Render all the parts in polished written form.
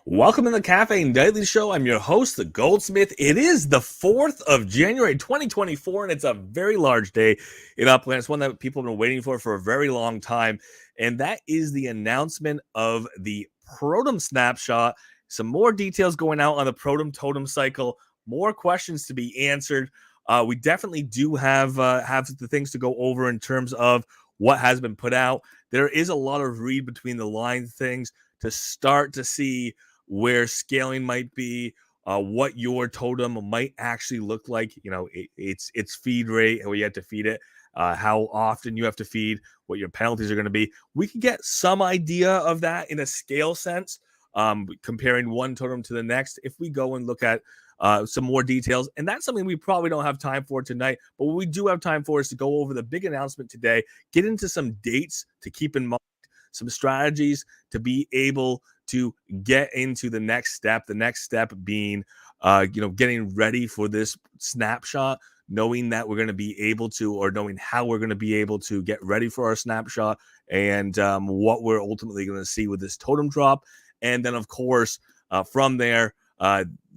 Welcome to the Cafe Nightly Show. I'm your host, the Goldsmith. It is the 4th of January, 2024, and it's a very large day in Upland. It's one that people have been waiting for a very long time, and that is the announcement of the Protem snapshot. Some more details going out on the Protem Totem cycle, more questions to be answered. We definitely do have the things to go over in terms of what has been put out. There is a lot of read between the lines things to start to see where scaling might be, what your totem might actually look like. You know, its feed rate, how you have to feed it, how often you have to feed, what your penalties are going to be. We can get some idea of that in a scale sense, comparing one totem to the next. If we go and look at some more details, and that's something we probably don't have time for tonight, but what we do have time for is to go over the big announcement today, get into some dates to keep in mind, some strategies to be able to get into the next step being getting ready for this snapshot, knowing that we're going to be able to, or knowing how we're going to be able to get ready for our snapshot, and what we're ultimately going to see with this totem drop. And then of course from there,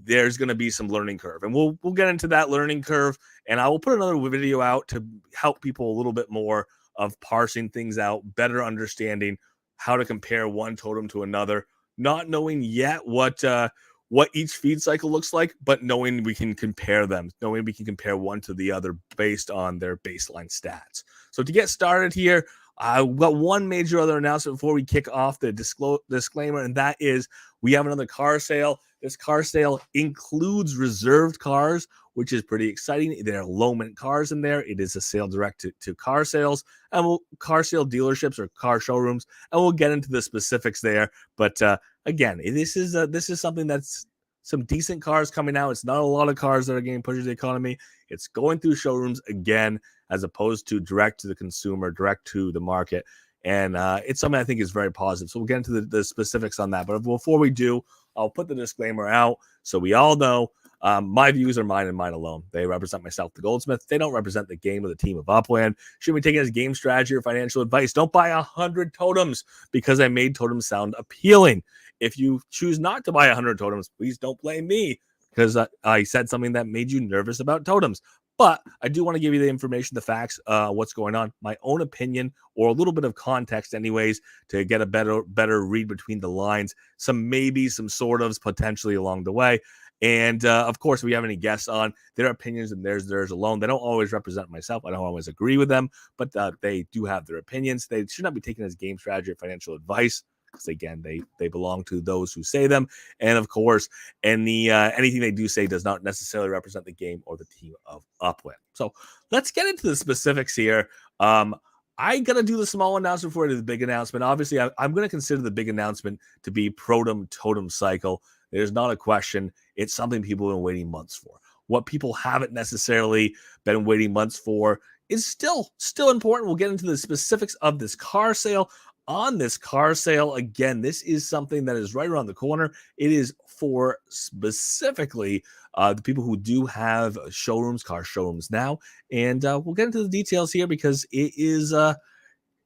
there's going to be some learning curve, and we'll get into that learning curve, and I will put another video out to help people a little bit more of parsing things out, better understanding how to compare one totem to another, not knowing yet what each feed cycle looks like, but knowing we can compare them, knowing we can compare one to the other based on their baseline stats. So to get started here, I've got one major other announcement before we kick off the disclaimer, and that is we have another car sale. This car sale includes reserved cars, which is pretty exciting. There are low mint cars in there. It is a sale direct to car sales, and car sale dealerships or car showrooms, and we'll get into the specifics there. But again, this is something that's some decent cars coming out. It's not a lot of cars that are getting pushed to the economy. It's going through showrooms again, as opposed to direct to the consumer, direct to the market. And it's something I think is very positive. So we'll get into the specifics on that. But before we do, I'll put the disclaimer out so we all know my views are mine and mine alone. They represent myself, the Goldsmith. They don't represent the game or the team of Upland. Shouldn't be taken as game strategy or financial advice. Don't buy 100 totems because I made totems sound appealing. If you choose not to buy 100 totems, please don't blame me because I said something that made you nervous about totems. But I do want to give you the information, the facts, what's going on, my own opinion, or a little bit of context anyways, to get a better read between the lines, some maybes, some sort ofs potentially along the way. And of course, if we have any guests on, their opinions and theirs alone. They don't always represent myself. I don't always agree with them, but they do have their opinions. They should not be taken as game strategy or financial advice, because again, they belong to those who say them. And of course, anything they do say does not necessarily represent the game or the team of Upland. So let's get into the specifics here. I got to do the small announcement before I do the big announcement. Obviously, I'm going to consider the big announcement to be Protem Totem cycle. There's not a question. It's something people have been waiting months for. What people haven't necessarily been waiting months for is still important. We'll get into the specifics of this car sale. On this car sale, again, this is something that is right around the corner. It is for specifically the people who do have showrooms, car showrooms now. And we'll get into the details here because it is,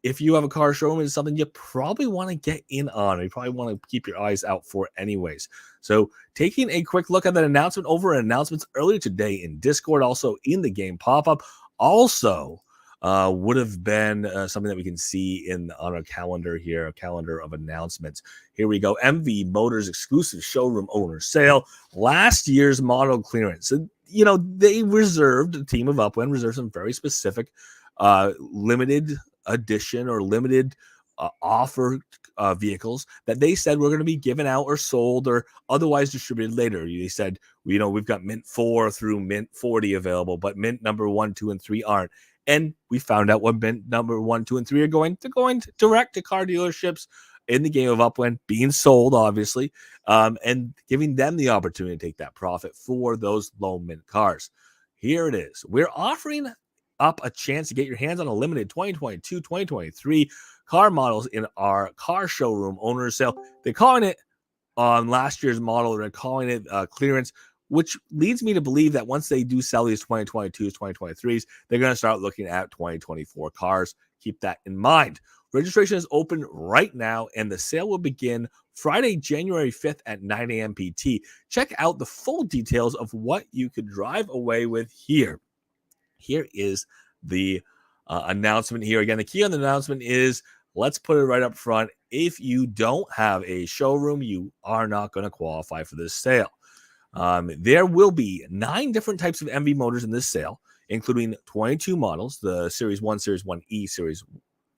if you have a car showroom, it's something you probably want to get in on. Or you probably want to keep your eyes out for anyways. So taking a quick look at that announcement over at announcements earlier today in Discord, also in the game pop-up, also would have been something that we can see on our calendar here, a calendar of announcements. Here we go. MV Motors exclusive showroom owner sale, last year's model clearance. So, they reserved, the team of Upland reserved some very specific limited edition or limited offer vehicles that they said were going to be given out or sold or otherwise distributed later. They said, we've got mint 4 through mint 40 available, but mint number 1, 2, and 3 aren't. And we found out what mint number 1, 2, and 3 are going direct to car dealerships in the game of Upland, being sold, obviously, and giving them the opportunity to take that profit for those low mint cars. Here it is. We're offering up a chance to get your hands on a limited 2022, 2023 car models in our car showroom owner sale. They're calling it on last year's model. They're calling it clearance, which leads me to believe that once they do sell these 2022s, 2023s, they're going to start looking at 2024 cars. Keep that in mind. Registration is open right now, and the sale will begin Friday, January 5th at 9 a.m. PT. Check out the full details of what you could drive away with here. Here is the announcement here. Again, the key on the announcement is, let's put it right up front. If you don't have a showroom, you are not going to qualify for this sale. There will be 9 different types of MV motors in this sale, including 22 models, the Series 1, Series 1E, Series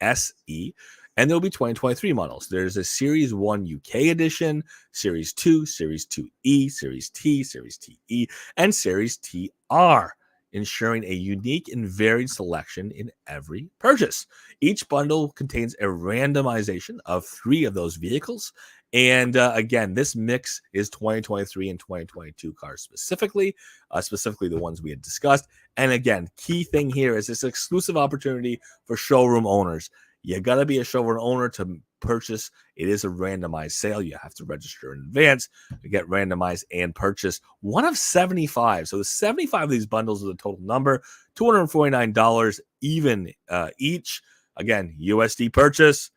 SE, and there will be 2023 models. There's a Series 1 UK edition, Series 2, Series 2E, Series T, Series TE, and Series TR, ensuring a unique and varied selection in every purchase. Each bundle contains a randomization of 3 of those vehicles. And again, this mix is 2023 and 2022 cars specifically the ones we had discussed. And again, key thing here is this exclusive opportunity for showroom owners. You got to be a showroom owner to purchase. It is a randomized sale. You have to register in advance to get randomized and purchase one of 75. So the 75 of these bundles is the total number, $249 even each. Again, USD purchase.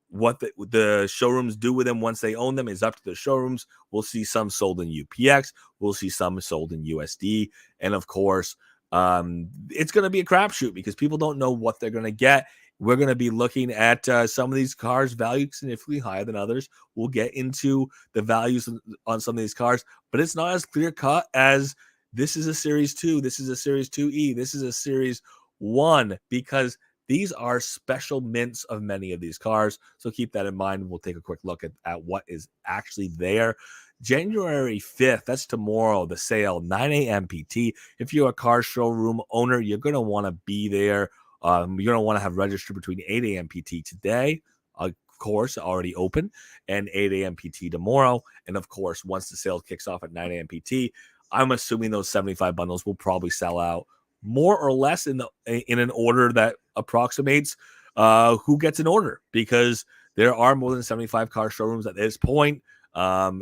What the showrooms do with them once they own them is up to the showrooms. We'll see some sold in UPX. We'll see some sold in USD. And of course, it's going to be a crapshoot because people don't know what they're going to get. We're going to be looking at some of these cars valued significantly higher than others. We'll get into the values on some of these cars, but it's not as clear cut as this is a Series 2, this is a Series 2E, this is a Series 1, because these are special mints of many of these cars. So keep that in mind. We'll take a quick look at what is actually there. January 5th, that's tomorrow, the sale, 9 a.m. PT. If you're a car showroom owner, you're going to want to be there. You're going to want to have registered between 8 a.m. PT today, of course, already open, and 8 a.m. PT tomorrow. And of course, once the sale kicks off at 9 a.m. PT, I'm assuming those 75 bundles will probably sell out more or less in an order that approximates who gets an order, because there are more than 75 car showrooms at this point.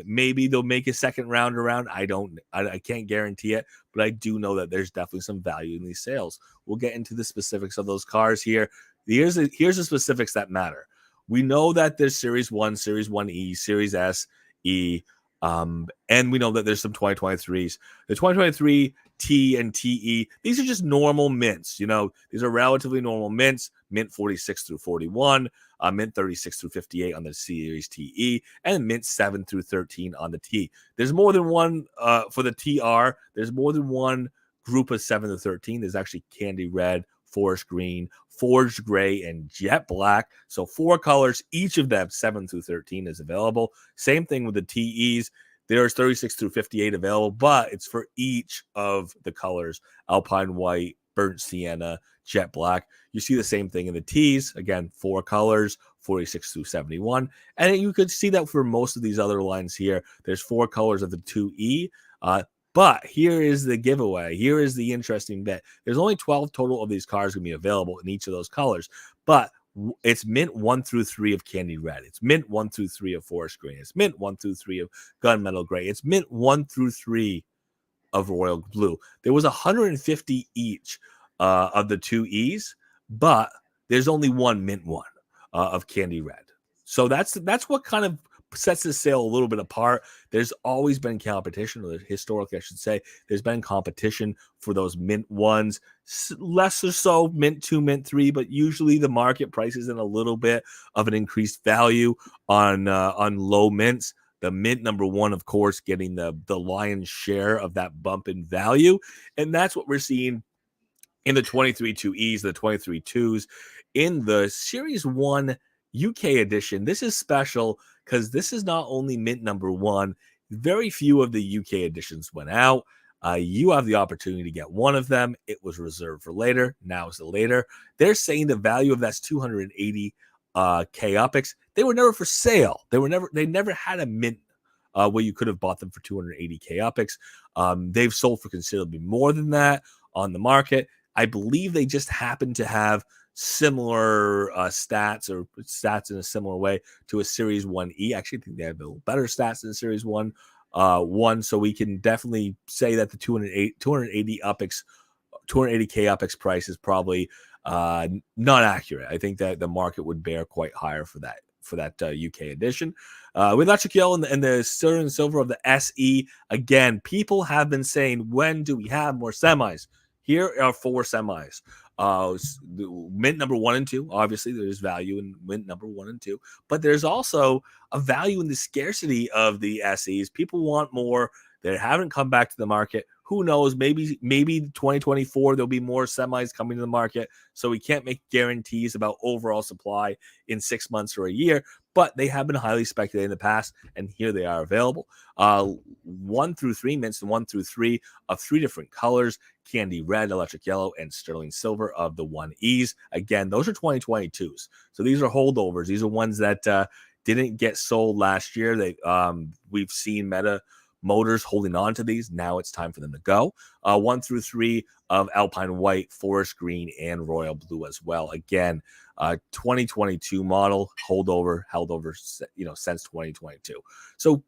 Maybe they'll make a second round around. I can't guarantee it, but I do know that there's definitely some value in these sales. We'll get into the specifics of those cars here. Here's the specifics that matter. We know that there's Series 1, Series 1E, Series SE, and we know that there's some 2023s. The 2023 T and TE, these are just normal mints. These are relatively normal mints, mint 46 through 41, mint 36 through 58 on the Series TE, and mint 7 through 13 on the T. There's more than one for the TR. There's more than one group of 7 to 13. There's actually candy red, forest green, forged gray, and jet black. So 4 colors, each of them 7 through 13 is available. Same thing with the TEs. There's 36 through 58 available, but it's for each of the colors: alpine white, burnt sienna, jet black. You see the same thing in the T's. Again, 4 colors, 46 through 71. And you could see that for most of these other lines here. There's 4 colors of the 2E. But here is the giveaway. Here is the interesting bit. There's only 12 total of these cars going to be available in each of those colors. But it's mint 1 through 3 of candy red. It's mint 1 through 3 of forest green. It's mint 1 through 3 of gunmetal gray. It's mint 1 through 3 of royal blue. There was 150 each of the 2Es, but there's only one mint one of candy red. So that's what kind of sets this sale a little bit apart. There's always been competition, or historically I should say, there's been competition for those mint ones, less or so mint 2, mint 3, but usually the market prices in a little bit of an increased value on low mints. The mint number 1, of course, getting the lion's share of that bump in value. And that's what we're seeing in the 23 2Es, the 23 2s. In the Series 1 UK edition, this is special because this is not only mint number 1. Very few of the UK editions went out. You have the opportunity to get one of them. It was reserved for later. Now is the later. They're saying the value of that's 280 K UPX. They were never for sale. They never had a mint where you could have bought them for 280 K UPX. They've sold for considerably more than that on the market. I believe they just happen to have similar stats in a similar way to a Series 1E. Actually, I think they have a little better stats than Series 1. So we can definitely say that the 280 UPX, 280K UPX price is probably not accurate. I think that the market would bear quite higher for that UK edition. With electric yellow and the sterling and silver of the SE, again, people have been saying, when do we have more semis? Here are 4 semis. Mint number 1 and 2. Obviously, there's value in mint number 1 and 2, but there's also a value in the scarcity of the SEs. People want more. They haven't come back to the market. Who knows? Maybe 2024 there'll be more semis coming to the market. So we can't make guarantees about overall supply in 6 months or a year. But they have been highly speculated in the past, and here they are available. 1 through 3 mints and 1 through 3 of 3 different colors: candy red, electric yellow, and sterling silver of the 1Es. Again, those are 2022s. So these are holdovers. These are ones that didn't get sold last year. We've seen Meta Motors holding on to these. Now it's time for them to go. 1 through 3 of Alpine White, Forest Green, and Royal Blue as well. Again, 2022 model, held over, since 2022. So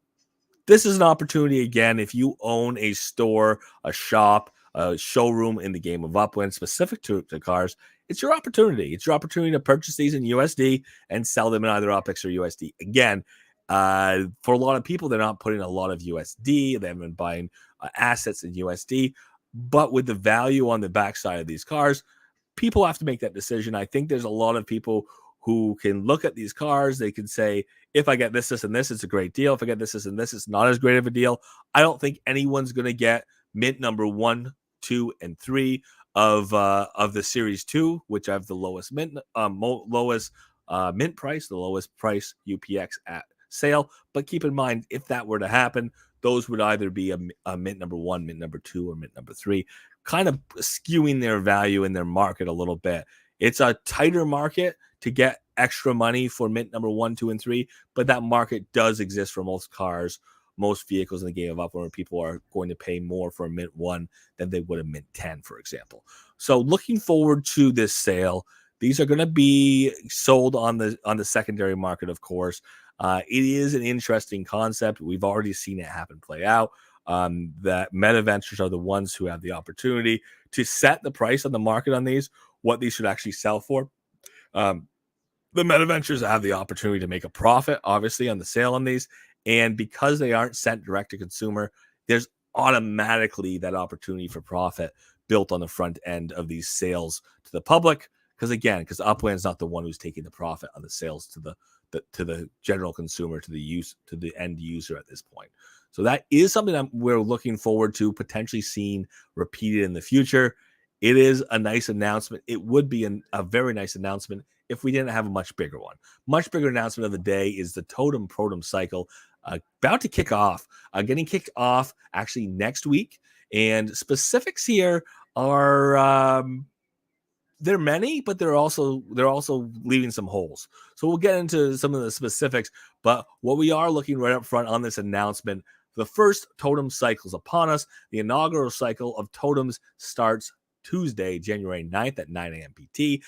this is an opportunity, again, if you own a store, a shop, a showroom in the game of Upland specific to cars, it's your opportunity. It's your opportunity to purchase these in USD and sell them in either OPX or USD. Again, for a lot of people, they're not putting a lot of USD. They haven't been buying assets in USD. But with the value on the backside of these cars, people have to make that decision. I think there's a lot of people who can look at these cars. They can say, if I get this, this, and this, it's a great deal. If I get this, this, and this, it's not as great of a deal. I don't think anyone's going to get mint number 1, 2, and 3 of the Series 2, which have the lowest mint price, the lowest price UPX at sale. But keep in mind, if that were to happen, those would either be a mint number 1, mint number 2, or mint number 3, kind of skewing their value in their market a little bit. It's a tighter market to get extra money for mint number 1, 2, and 3, but that market does exist for most cars, most vehicles in the game of Upland, where people are going to pay more for a mint 1 than they would a mint 10, for example. So looking forward to this sale. These are going to be sold on the secondary market, of course. It is an interesting concept. We've already seen it happen, play out. That Meta Ventures are the ones who have the opportunity to set the price on the market on these, what these should actually sell for. The Meta Ventures have the opportunity to make a profit, obviously, on the sale on these. And because they aren't sent direct to consumer, there's automatically that opportunity for profit built on the front end of these sales to the public. Because Upland's not the one who's taking the profit on the sales to the general consumer, to the end user at this point. So that is something that we're looking forward to potentially seeing repeated in the future. It is a nice announcement. It would be a very nice announcement if we didn't have a much bigger one. Much bigger announcement of the day is the Totem Totem cycle about to kick off, getting kicked off actually next week. And specifics here are they're many, but they're also leaving some holes. So we'll get into some of the specifics. But what we are looking right up front on this announcement, the first Totem cycle is upon us. The inaugural cycle of Totems starts Tuesday, January 9th at 9 a.m. PT.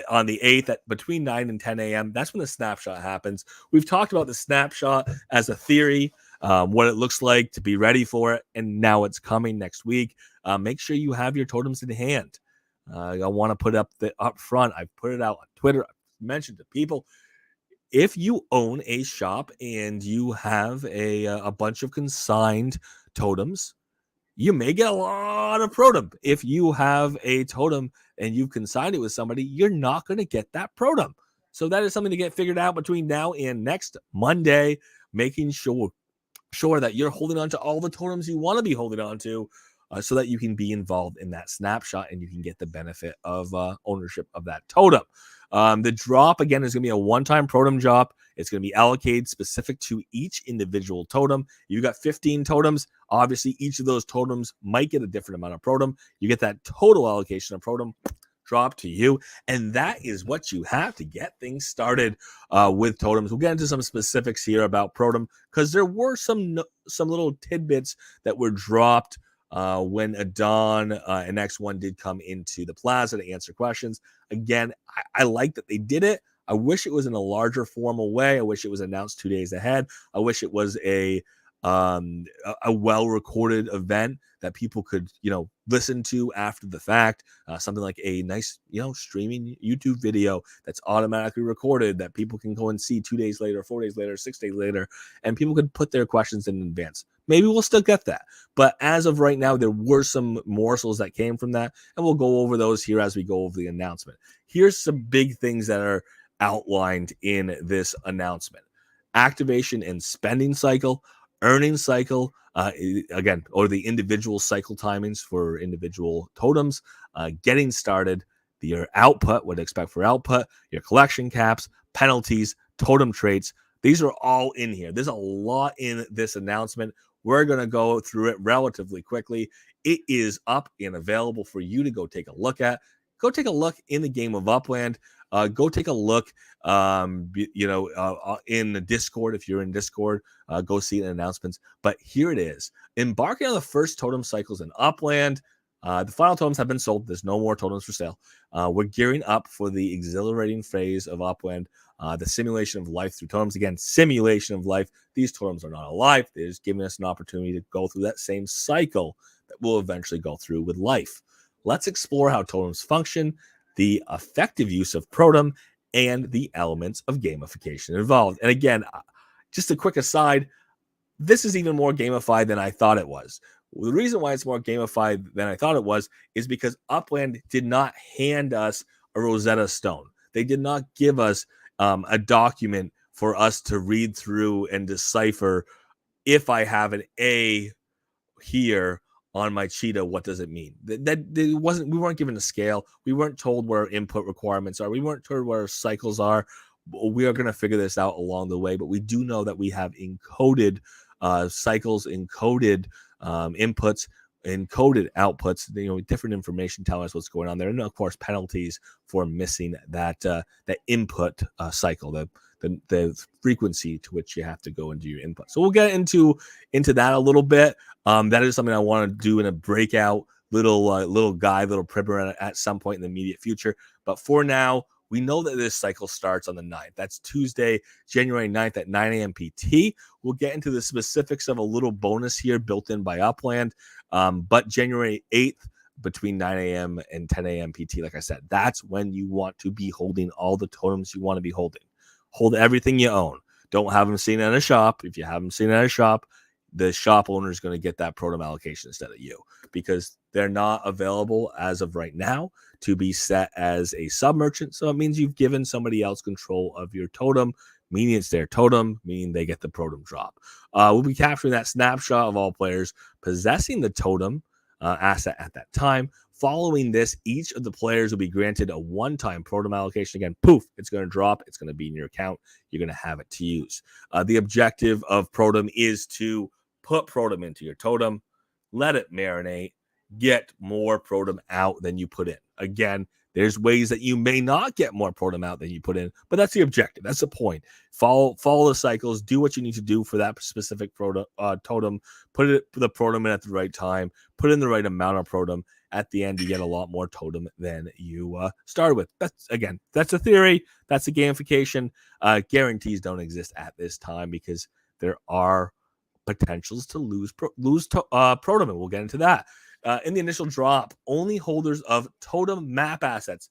On the 8th at between 9 and 10 a.m. That's when the snapshot happens. We've talked about the snapshot as a theory, what it looks like, to be ready for it, and now it's coming next week. Make sure you have your totems in hand. I want to put up front. I've put it out on Twitter. I've mentioned to people, if you own a shop and you have a bunch of consigned totems, you may get a lot of Protem. If you have a totem and you've consigned it with somebody, you're not going to get that Protem. So that is something to get figured out between now and next Monday, making sure that you're holding on to all the totems you want to be holding on to, so that you can be involved in that snapshot and you can get the benefit of ownership of that totem. The drop, again, is going to be a one-time Protem drop. It's going to be allocated specific to each individual totem. You got 15 totems. Obviously, each of those totems might get a different amount of Protem. You get that total allocation of Protem drop to you, and that is what you have to get things started with totems. We'll get into some specifics here about Protem, because there were some little tidbits that were dropped when Adon and X1 did come into the plaza to answer questions. Again, I like that they did it. I wish it was in a larger formal way. I wish it was announced 2 days ahead. I wish it was a a well-recorded event that people could, listen to after the fact. Something like a nice, streaming YouTube video that's automatically recorded that people can go and see 2 days later, 4 days later, 6 days later, and people could put their questions in advance. Maybe we'll still get that. But as of right now, there were some morsels that came from that, and we'll go over those here as we go over the announcement. Here's some big things that are outlined in this announcement: activation and spending cycle, earning cycle, again, or the individual cycle timings for individual totems, getting started, your output, what to expect for output, your collection caps, penalties, totem traits. These are all in here. There's a lot in this announcement. We're going to go through it relatively quickly. It is up and available for you to go take a look at. Go take a look in the game of Upland. Go take a look, in the Discord. If you're in Discord, go see the announcements. But here it is. Embarking on the first totem cycles in Upland. The final totems have been sold. There's no more totems for sale. We're gearing up for the exhilarating phase of Upland, the simulation of life through totems. Again, simulation of life. These totems are not alive. They're just giving us an opportunity to go through that same cycle that we'll eventually go through with life. Let's explore how totems function, the effective use of Protem, and the elements of gamification involved. And again, just a quick aside, this is even more gamified than I thought it was. The reason why it's more gamified than I thought it was is because Upland did not hand us a Rosetta Stone. They did not give us a document for us to read through and decipher. If I have an A here on my cheetah, what does it mean? That wasn't. We weren't given a scale. We weren't told where our input requirements are. We weren't told where our cycles are. We are going to figure this out along the way, but we do know that we have encoded cycles, encoded inputs, encoded outputs. Different information telling us what's going on there, and of course penalties for missing that input cycle, the frequency to which you have to go into your input. So we'll get into that a little bit. That is something I want to do in a breakout little guide, little primer at some point in the immediate future. But for now, we know that this cycle starts on the 9th. That's Tuesday, January 9th at 9 a.m. PT. We'll get into the specifics of a little bonus here built in by Upland. But January 8th, between 9 a.m. and 10 a.m. PT, like I said, that's when you want to be holding all the totems you want to be holding. Hold everything you own. Don't have them seen at a shop. If you have them seen at a shop, the shop owner is going to get that Protem allocation instead of you, because they're not available as of right now to be set as a sub-merchant. So it means you've given somebody else control of your totem, meaning it's their totem, meaning they get the Protem drop. We'll be capturing that snapshot of all players possessing the totem asset at that time. Following this, each of the players will be granted a one-time Protem allocation. Again, poof, it's going to drop. It's going to be in your account. You're going to have it to use. The objective of Protem is to put Protem into your totem, let it marinate, get more Protem out than you put in. Again, there's ways that you may not get more Protem out than you put in, but that's the objective. That's the point. Follow the cycles. Do what you need to do for that specific totem. Put the Protem in at the right time. Put in the right amount of Protem. At the end, you get a lot more totem than you started with. That's a theory. That's a gamification. Guarantees don't exist at this time because there are potentials to lose Protem, and we'll get into that. In the initial drop, only holders of totem map assets.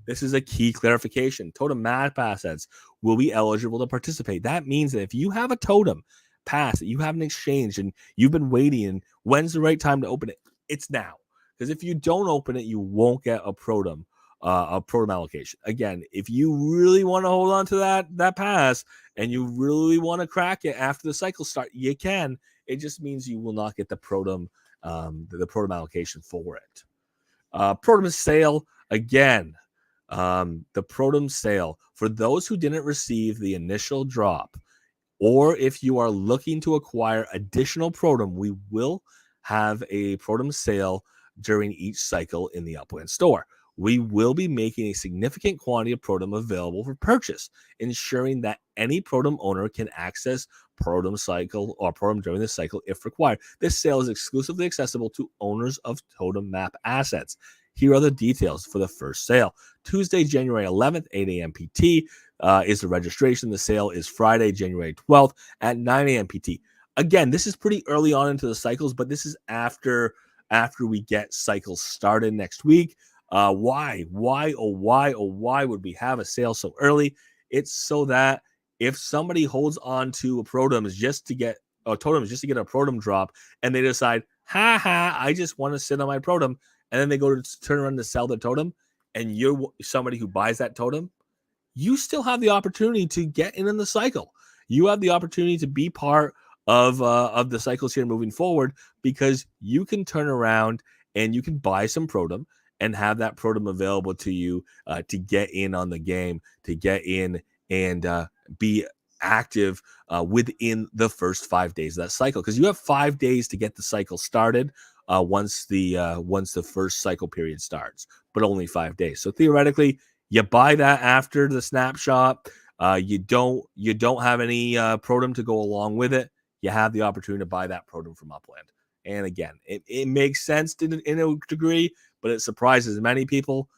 This is a key clarification. Totem map assets will be eligible to participate. That means that if you have a totem pass that you haven't exchanged and you've been waiting, and when's the right time to open it? It's now. Because if you don't open it, you won't get a Protem allocation. Again, if you really want to hold on to that pass and you really want to crack it after the cycle start, you can. It just means you will not get the Protem allocation for it. Protem sale, again, the Protem sale for those who didn't receive the initial drop, or if you are looking to acquire additional Protem, we will have a Protem sale during each cycle in the Upland store. We will be making a significant quantity of Protem available for purchase, ensuring that any Protem owner can access Protem cycle or Protem during the cycle if required. This sale is exclusively accessible to owners of Totem map assets. Here are the details for the first sale. Tuesday, January 11th, 8 a.m. PT is the registration. The sale is Friday, January 12th at 9 a.m. PT. again, this is pretty early on into the cycles, but this is after we get cycles started next week. Why would we have a sale so early? It's so that if somebody holds on to a Protems just to get a Totem just to get a Protem drop, and they decide, I just want to sit on my Protem, and then they go to turn around to sell the Totem, and you're somebody who buys that Totem, you still have the opportunity to get in the cycle. You have the opportunity to be part of the cycles here moving forward, because you can turn around and you can buy some Protem and have that Protem available to you to get in on the game, to get in and be active within the first 5 days of that cycle, because you have 5 days to get the cycle started once the first cycle period starts, but only 5 days. So theoretically, you buy that after the snapshot. You don't have any Protem to go along with it. You have the opportunity to buy that Protem from Upland. And again, it makes sense in a degree, but it surprises many people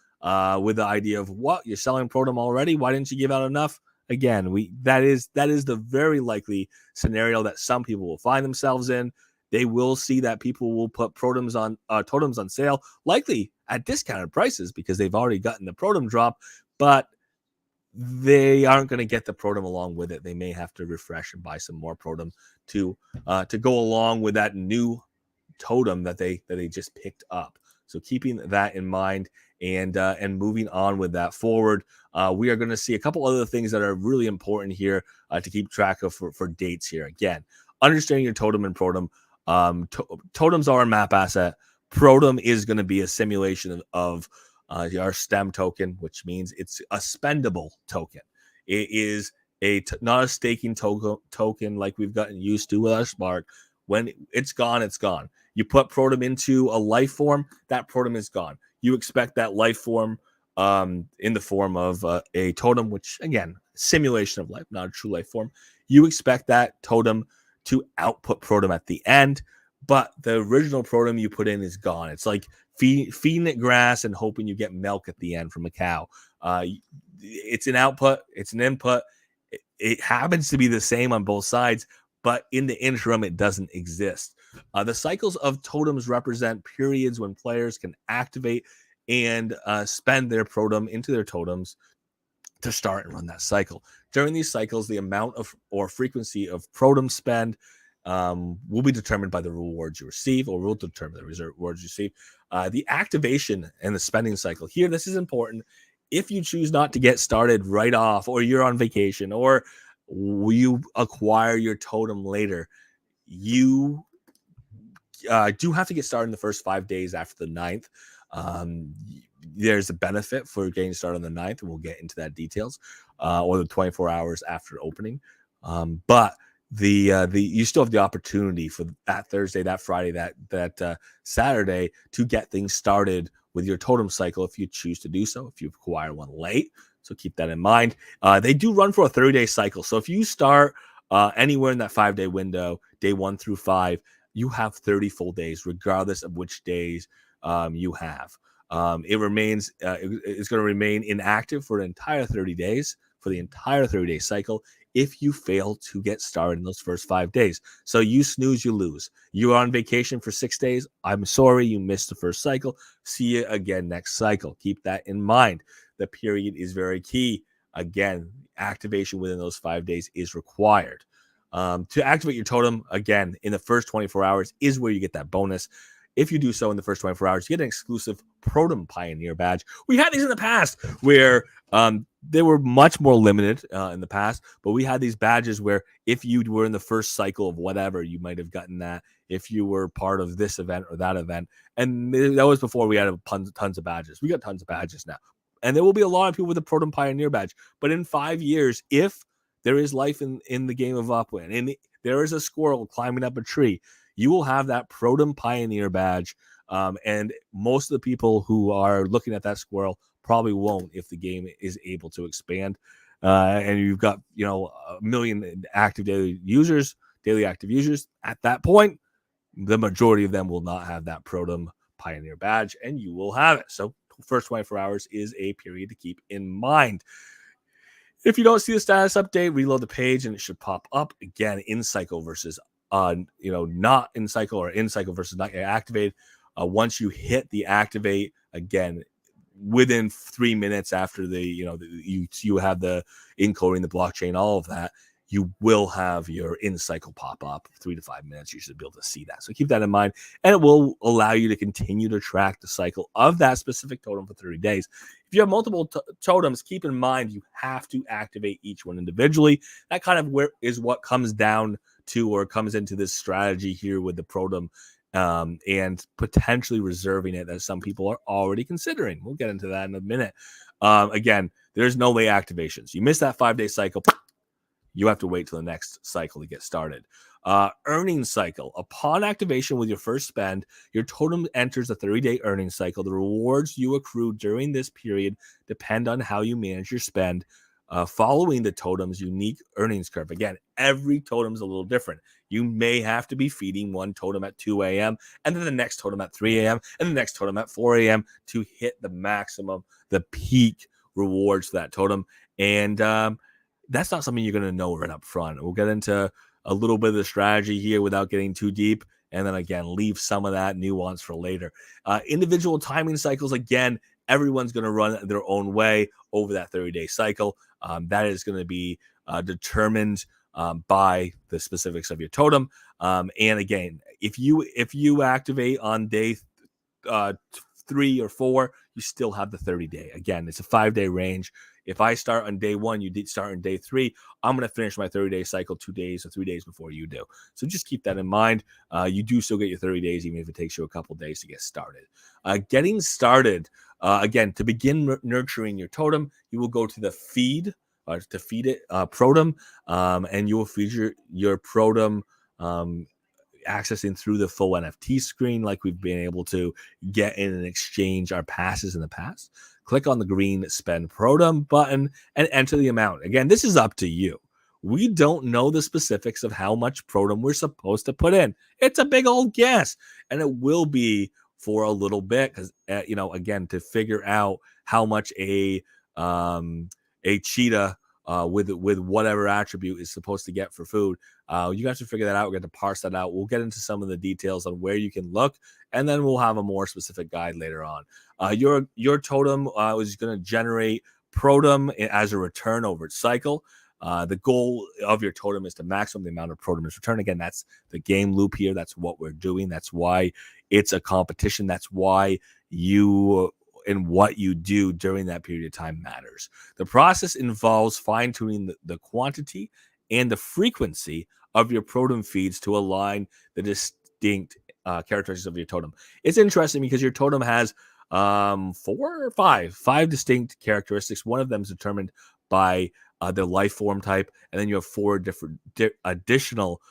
with the idea of, what, you're selling Protem already? Why didn't you give out enough? Again, that is the very likely scenario that some people will find themselves in. They will see that people will put totems on sale, likely at discounted prices, because they've already gotten the Protem drop, but they aren't going to get the Protem along with it. They may have to refresh and buy some more Protem to go along with that new Totem that they just picked up. So keeping that in mind and moving on with that forward, we are going to see a couple other things that are really important here to keep track of for dates here. Again, understanding your Totem and Protem. Totems are a map asset. Protem is going to be a simulation of our stem token, which means it's a spendable token. It is not a staking token like we've gotten used to with our Spark. When it's gone, it's gone. You put Protem into a life form, that Protem is gone. You expect that life form in the form of a totem, which, again, simulation of life, not a true life form. You expect that totem to output Protem at the end, but the original Protem you put in is gone. It's like feeding it grass and hoping you get milk at the end from a cow. It's an output, it's an input. It happens to be the same on both sides, but in the interim, it doesn't exist. The cycles of totems represent periods when players can activate and spend their Protem into their totems to start and run that cycle. During these cycles, the amount of or frequency of Protem spend will be determined by the rewards you receive, or will determine the rewards you receive. The activation and the spending cycle here, this is important. If you choose not to get started right off, or you're on vacation, or you acquire your Totem later, you do have to get started in the first 5 days after the 9th. There's a benefit for getting started on the 9th, and we'll get into that details, or the 24 hours after opening. But you still have the opportunity for that Thursday, that Friday, that Saturday to get things started with your Totem cycle if you choose to do so, if you acquire one late. So keep that in mind. They do run for a 30-day cycle. So if you start anywhere in that 5-day window, day 1 through 5, you have 30 full days, regardless of which days you have. It's going to remain inactive for an entire 30 days, for the entire 30-day cycle, if you fail to get started in those first 5 days. So you snooze, you lose. You're on vacation for 6 days. I'm sorry, you missed the first cycle. See you again next cycle. Keep that in mind. The period is very key. Again, activation within those 5 days is required. To activate your Totem, again, in the first 24 hours is where you get that bonus. If you do so in the first 24 hours, you get an exclusive Protem Pioneer badge. We had these in the past where they were much more limited in the past, but we had these badges where if you were in the first cycle of whatever, you might have gotten that if you were part of this event or that event. And that was before we had tons of badges. We got tons of badges now. And there will be a lot of people with a Protem Pioneer badge. But in 5 years, if there is life in the game of Upland, and there is a squirrel climbing up a tree, you will have that Protem Pioneer badge. And most of the people who are looking at that squirrel probably won't if the game is able to expand. And you've got, 1 million active daily active users. At that point, the majority of them will not have that Protem Pioneer badge, and you will have it. So first 24 hours is a period to keep in mind. If you don't see the status update, reload the page and it should pop up again in cycle versus not in cycle or in cycle versus not yet activated. Once you hit the activate, again, within 3 minutes after you have the encoding, the blockchain, all of that, you will have your in cycle pop up 3 to 5 minutes. You should be able to see that. So keep that in mind, and it will allow you to continue to track the cycle of that specific totem for 30 days. If you have multiple totems, keep in mind you have to activate each one individually. That kind of is what comes down to, or comes into this strategy here with the Protem, and potentially reserving it, that some people are already considering. We'll get into that in a minute. Again, there's no late activations. You miss that 5-day cycle, you have to wait till the next cycle to get started. Earning cycle. Upon activation with your first spend, your totem enters a 30-day earning cycle. The rewards you accrue during this period depend on how you manage your spend, following the totem's unique earnings curve. Again, every totem's a little different. You may have to be feeding one totem at 2 a.m. and then the next totem at 3 a.m. and the next totem at 4 a.m. to hit the maximum, the peak rewards for that totem. And that's not something you're going to know right up front. We'll get into a little bit of the strategy here without getting too deep. And then again, leave some of that nuance for later. Individual timing cycles, again, everyone's going to run their own way over that 30-day cycle. That is going to be determined by the specifics of your totem. And again, if you activate on day 3 or 4, you still have the 30-day. Again, it's a 5-day range. If I start on day 1, you did start on day 3, I'm going to finish my 30-day cycle 2 days or 3 days before you do. So just keep that in mind. You do still get your 30 days, even if it takes you a couple days to get started. Getting started, again, to begin nurturing your totem, you will go to the feed, to feed it Protem, and you will feed your Protem accessing through the full NFT screen, like we've been able to get in and exchange our passes in the past. Click on the green spend Protem button and enter the amount. Again, this is up to you. We don't know the specifics of how much Protem we're supposed to put in. It's a big old guess, and it will be for a little bit, because again, to figure out how much a cheetah with whatever attribute is supposed to get for food, you guys have to figure that out. We're going to parse that out. We'll get into some of the details on where you can look, and then we'll have a more specific guide later on. Your totem is going to generate Protem as a return over its cycle. The goal of your totem is to maximum the amount of Protem return. Again, that's the game loop here. That's what we're doing. That's why it's a competition. That's why you and what you do during that period of time matters. The process involves fine-tuning the quantity and the frequency of your Protem feeds to align the distinct characteristics of your totem. It's interesting because your totem has 4 or 5 distinct characteristics. One of them is determined by their life form type, and then you have 4 different additional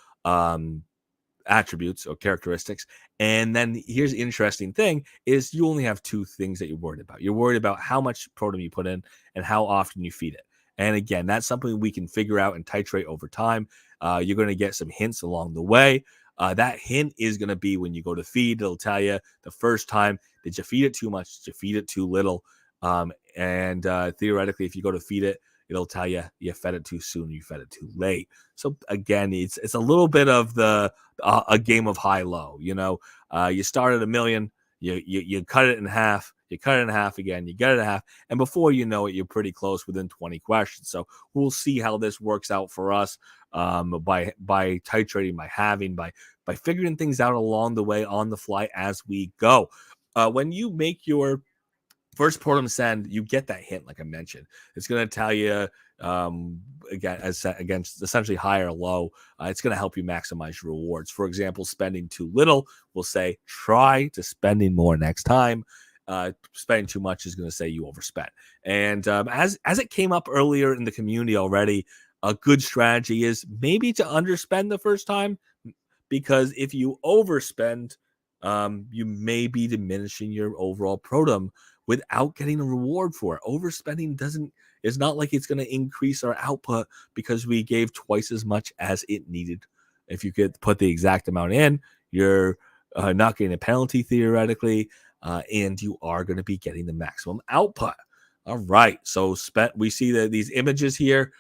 attributes or characteristics. And then here's the interesting thing is you only have 2 things that you're worried about. You're worried about how much Protem you put in and how often you feed it. And again, that's something we can figure out and titrate over time. You're going to get some hints along the way. That hint is going to be when you go to feed. It'll tell you the first time, did you feed it too much? Did you feed it too little? And theoretically, if you go to feed it, it'll tell you you fed it too soon, you fed it too late. So again, it's a little bit of a game of high-low. You start at 1 million, you cut it in half, you cut it in half again, you get it in half, and before you know it, you're pretty close within 20 questions. So we'll see how this works out for us by titrating, by halving, by figuring things out along the way on the fly as we go. When you make your first Protem send, you get that hint, like I mentioned. It's going to tell you, against essentially high or low, it's going to help you maximize your rewards. For example, spending too little will say, try to spending more next time. Spending too much is going to say you overspent. And as it came up earlier in the community already, a good strategy is maybe to underspend the first time, because if you overspend, you may be diminishing your overall Protem without getting a reward for it. Overspending it's not like it's going to increase our output because we gave twice as much as it needed. If you could put the exact amount in, you're not getting a penalty theoretically, and you are going to be getting the maximum output. All right, so we see that these images here,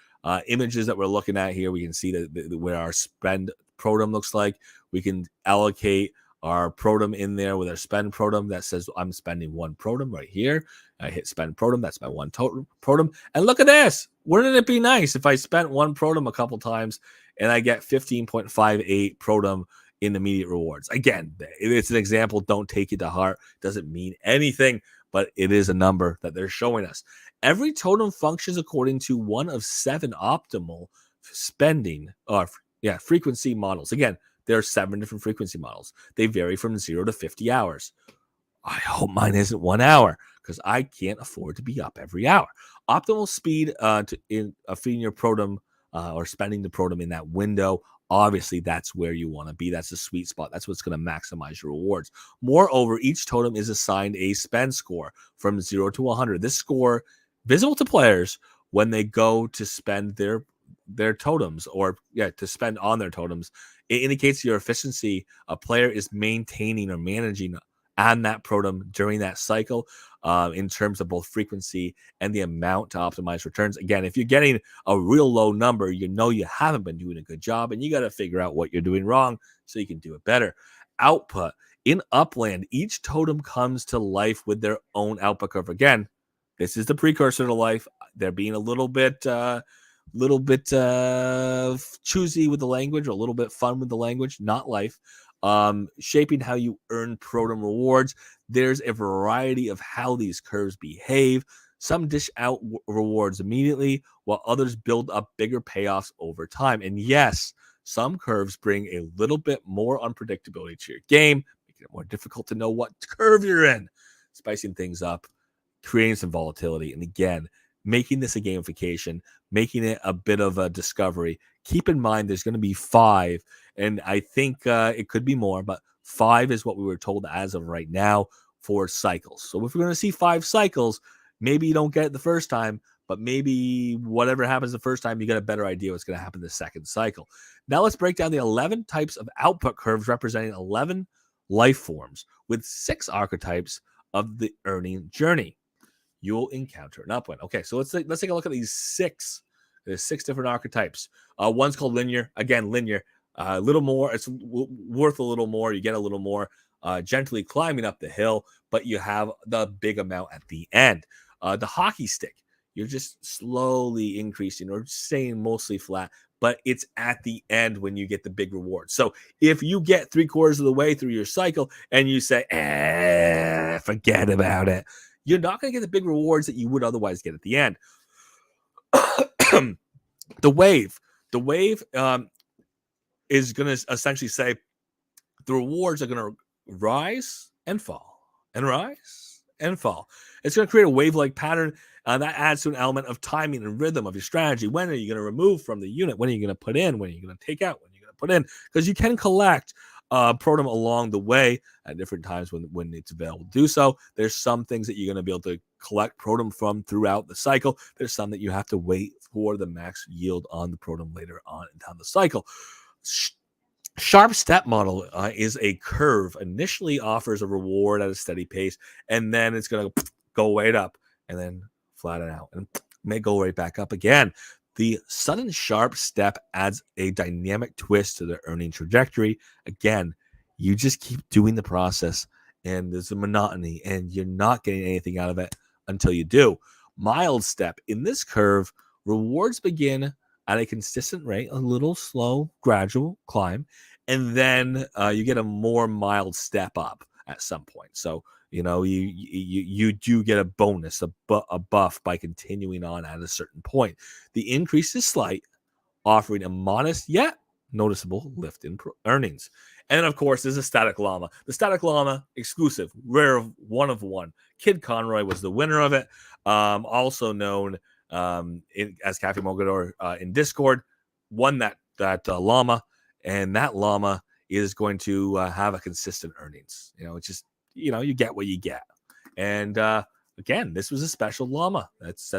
images that we're looking at here, we can see that where our spend Protem looks like. We can allocate our Protem in there with our spend Protem that says I'm spending 1 Protem right here. I hit spend Protem. That's my 1 Protem. And look at this. Wouldn't it be nice if I spent 1 Protem a couple times and I get 15.58 Protem in immediate rewards? Again, it's an example. Don't take it to heart. Doesn't mean anything, but it is a number that they're showing us. Every totem functions according to one of 7 optimal spending or frequency models. Again, there are 7 different frequency models. They vary from 0 to 50 hours. I hope mine isn't 1 hour because I can't afford to be up every hour. Optimal speed in feeding your Protem or spending the Protem in that window. Obviously, that's where you want to be. That's the sweet spot. That's what's going to maximize your rewards. Moreover, each totem is assigned a spend score from 0 to 100. This score visible to players when they go to spend their totems or to spend on their totems. It indicates your efficiency a player is maintaining or managing on that Protem during that cycle in terms of both frequency and the amount to optimize returns. Again, if you're getting a real low number, you know you haven't been doing a good job, and you got to figure out what you're doing wrong so you can do it better. Output. In Upland, each totem comes to life with their own output curve. Again, this is the precursor to life. They're being a little bit choosy with the language, or a little bit fun with the language, not life. Shaping how you earn Protem rewards. There's a variety of how these curves behave. Some dish out rewards immediately, while others build up bigger payoffs over time. And yes, some curves bring a little bit more unpredictability to your game, making it more difficult to know what curve you're in, spicing things up, creating some volatility. And again, making this a gamification, making it a bit of a discovery. Keep in mind there's going to be 5, and I think it could be more, but 5 is what we were told as of right now for cycles. So if we're going to see 5 cycles, maybe you don't get it the first time, but maybe whatever happens the first time, you get a better idea what's going to happen the second cycle. Now let's break down the 11 types of output curves representing 11 life forms with 6 archetypes of the earning journey. You'll encounter an upwind. Okay, so let's take a look at these 6. There's 6 different archetypes. One's called linear. Again, linear. A little more. It's worth a little more. You get a little more gently climbing up the hill, but you have the big amount at the end. The hockey stick. You're just slowly increasing or staying mostly flat, but it's at the end when you get the big reward. So if you get 3/4 of the way through your cycle and you say, forget about it, you're not going to get the big rewards that you would otherwise get at the end. The wave is going to essentially say the rewards are going to rise and fall and rise and fall. It's going to create a wave-like pattern that adds to an element of timing and rhythm of your strategy. When are you going to remove from the unit? When are you going to put in? When are you going to take out? When are you going to put in? Because you can collect Protem along the way at different times when it's available to do so. There's some things that you're going to be able to collect Protem from throughout the cycle. There's some that you have to wait for the max yield on the Protem later on down the cycle. Sharp step model is a curve. Initially offers a reward at a steady pace, and then it's going to go right up and then flatten out and may go right back up again. The sudden sharp step adds a dynamic twist to the earning trajectory. Again, you just keep doing the process, and there's a monotony, and you're not getting anything out of it until you do. Mild step. In this curve, rewards begin at a consistent rate, a little slow, gradual climb, and then you get a more mild step up at some point. So, you do get a bonus, a buff by continuing on at a certain point. The increase is slight, offering a modest yet noticeable lift in earnings. And then, of course, there's a static llama. The static llama, exclusive, rare, one of one. Kid Conroy was the winner of it, also known as Cafe Mogador in Discord, won that llama, and that llama is going to have a consistent earnings. It's just, you get what you get. And again, this was a special llama. That's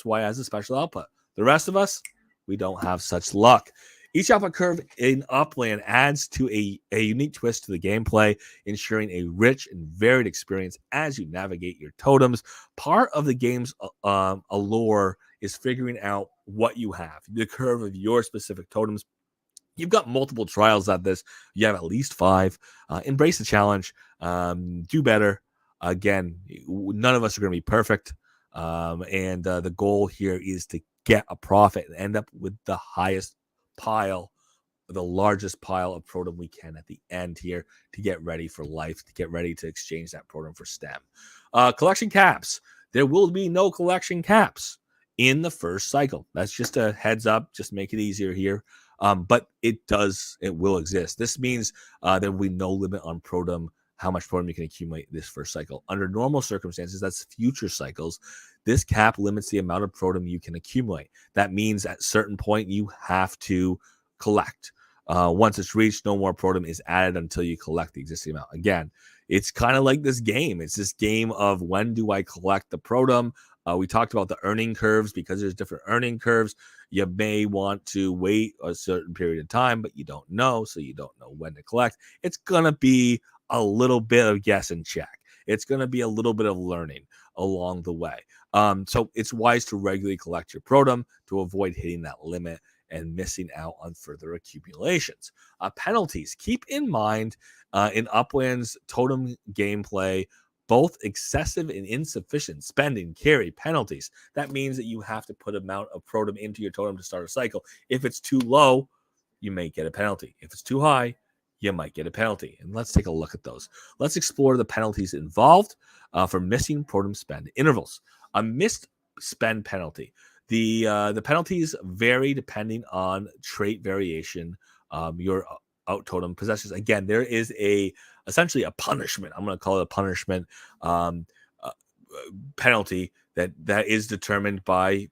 why it has a special output. The rest of us, we don't have such luck. Each output curve in Upland adds to a unique twist to the gameplay, ensuring a rich and varied experience as you navigate your totems. Part of the game's allure is figuring out what you have, the curve of your specific totems. You've got multiple trials at this. You have at least 5. Embrace the challenge. Do better. Again, none of us are going to be perfect. And the goal here is to get a profit and end up with the highest pile, the largest pile of Protem we can at the end here to get ready for life, to get ready to exchange that Protem for STEM. Collection caps. There will be no collection caps in the first cycle. That's just a heads up, just make it easier here. But it will exist. This means there will be no limit on Protem, how much Protem you can accumulate this first cycle. Under normal circumstances, that's future cycles, this cap limits the amount of Protem you can accumulate. That means at a certain point, you have to collect. Once it's reached, no more Protem is added until you collect the existing amount. Again, it's kind of like this game. It's this game of when do I collect the Protem? We talked about the earning curves because there's different earning curves. You may want to wait a certain period of time, but you don't know, so you don't know when to collect. It's going to be a little bit of guess and check. It's going to be a little bit of learning along the way. So it's wise to regularly collect your Protem to avoid hitting that limit and missing out on further accumulations. Penalties. Keep in mind in Upland's Totem gameplay, both excessive and insufficient spending carry penalties. That means that you have to put amount of Protem into your Totem to start a cycle. If it's too low, you may get a penalty. If it's too high, you might get a penalty. And let's take a look at those. Let's explore the penalties involved for missing Protem spend intervals. A missed spend penalty. The penalties vary depending on trait variation your out totem possesses. Again, there is essentially a punishment. I'm going to call it a punishment penalty that is determined by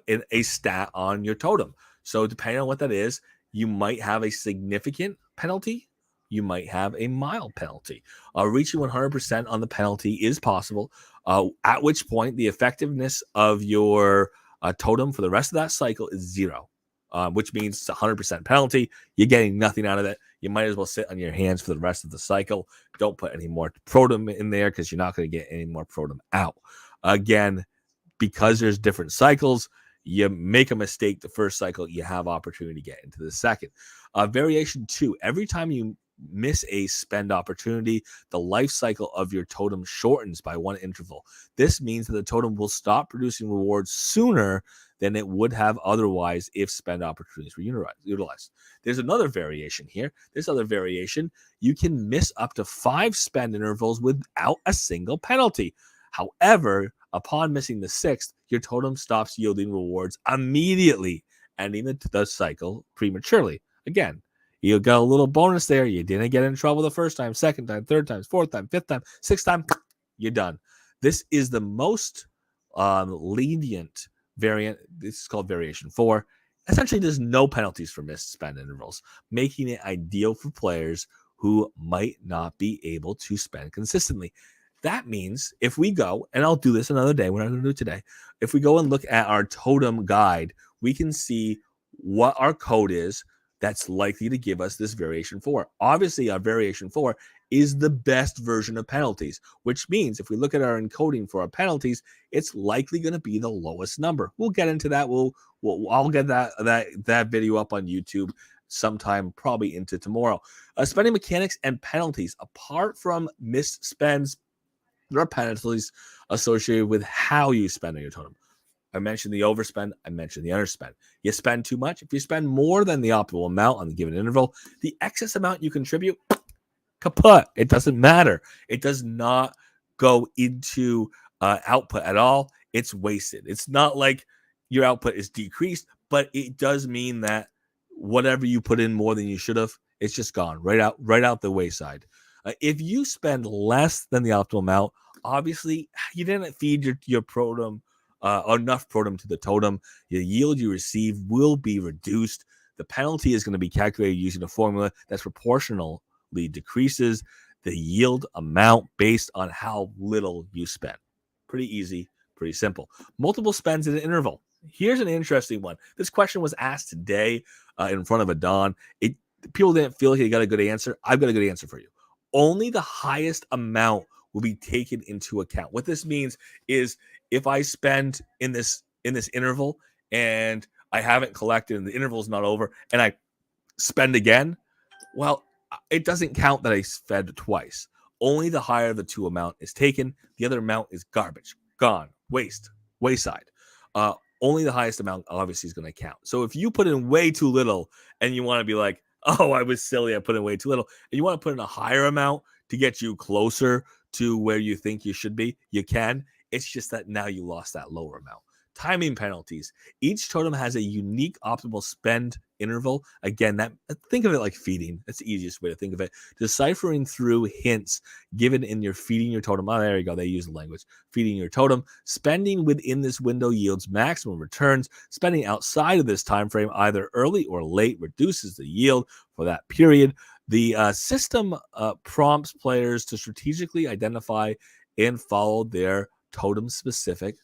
a stat on your totem. So depending on what that is, you might have a significant penalty. You might have a mild penalty. Reaching 100% on the penalty is possible, at which point the effectiveness of your totem for the rest of that cycle is 0, which means it's 100% penalty. You're getting nothing out of it. You might as well sit on your hands for the rest of the cycle. Don't put any more Protem in there because you're not going to get any more Protem out. Again, because there's different cycles, you make a mistake the first cycle, you have opportunity to get into the second. Variation 2, every time you miss a spend opportunity, the life cycle of your totem shortens by 1 interval. This means that the totem will stop producing rewards sooner than it would have otherwise if spend opportunities were utilized. There's another variation here. This other variation, you can miss up to 5 spend intervals without a single penalty. However, upon missing the 6th, your totem stops yielding rewards immediately, ending the cycle prematurely. Again, you got a little bonus there. You didn't get in trouble the first time, second time, third time, fourth time, fifth time, sixth time, you're done. This is the most lenient variant. This is called variation 4. Essentially, there's no penalties for missed spend intervals, making it ideal for players who might not be able to spend consistently. That means if we go, and I'll do this another day, we're not going to do it today. If we go and look at our totem guide, we can see what our code is that's likely to give us this variation 4. Obviously, our variation 4 is the best version of penalties, which means if we look at our encoding for our penalties, it's likely going to be the lowest number. We'll get into that. I'll get that video up on YouTube sometime probably into tomorrow. Spending mechanics and penalties. Apart from missed spends, there are penalties associated with how you spend on your totem. I mentioned the overspend. I mentioned the underspend. You spend too much. If you spend more than the optimal amount on the given interval, the excess amount you contribute, kaput. It doesn't matter. It does not go into output at all. It's wasted. It's not like your output is decreased, but it does mean that whatever you put in more than you should have, it's just gone right out the wayside. If you spend less than the optimal amount, obviously you didn't feed your Protem enough Protem to the totem. The yield you receive will be reduced. The penalty is going to be calculated using a formula that's proportionally decreases the yield amount based on how little you spend. Pretty easy, pretty simple. Multiple spends in an interval. Here's an interesting one. This question was asked today in front of a Don. People didn't feel like they got a good answer. I've got a good answer for you. Only the highest amount will be taken into account. What this means is if I spend in this interval and I haven't collected and the interval is not over and I spend again. Well, it doesn't count that I sped twice. Only the higher the two amount is taken. The other amount is garbage, gone, wayside. Only the highest amount obviously is going to count. So if you put in way too little and you want to be like, oh, I was silly, I put in way too little, and you want to put in a higher amount to get you closer to where you think you should be, you can. It's just that now you lost that lower amount. Timing penalties. Each totem has a unique optimal spend interval. Again, that think of it like feeding. That's the easiest way to think of it. Deciphering through hints given in your feeding your totem. Oh, there you go. They use the language. Feeding your totem. Spending within this window yields maximum returns. Spending outside of this time frame, either early or late, reduces the yield for that period. The system prompts players to strategically identify and follow their totem-specific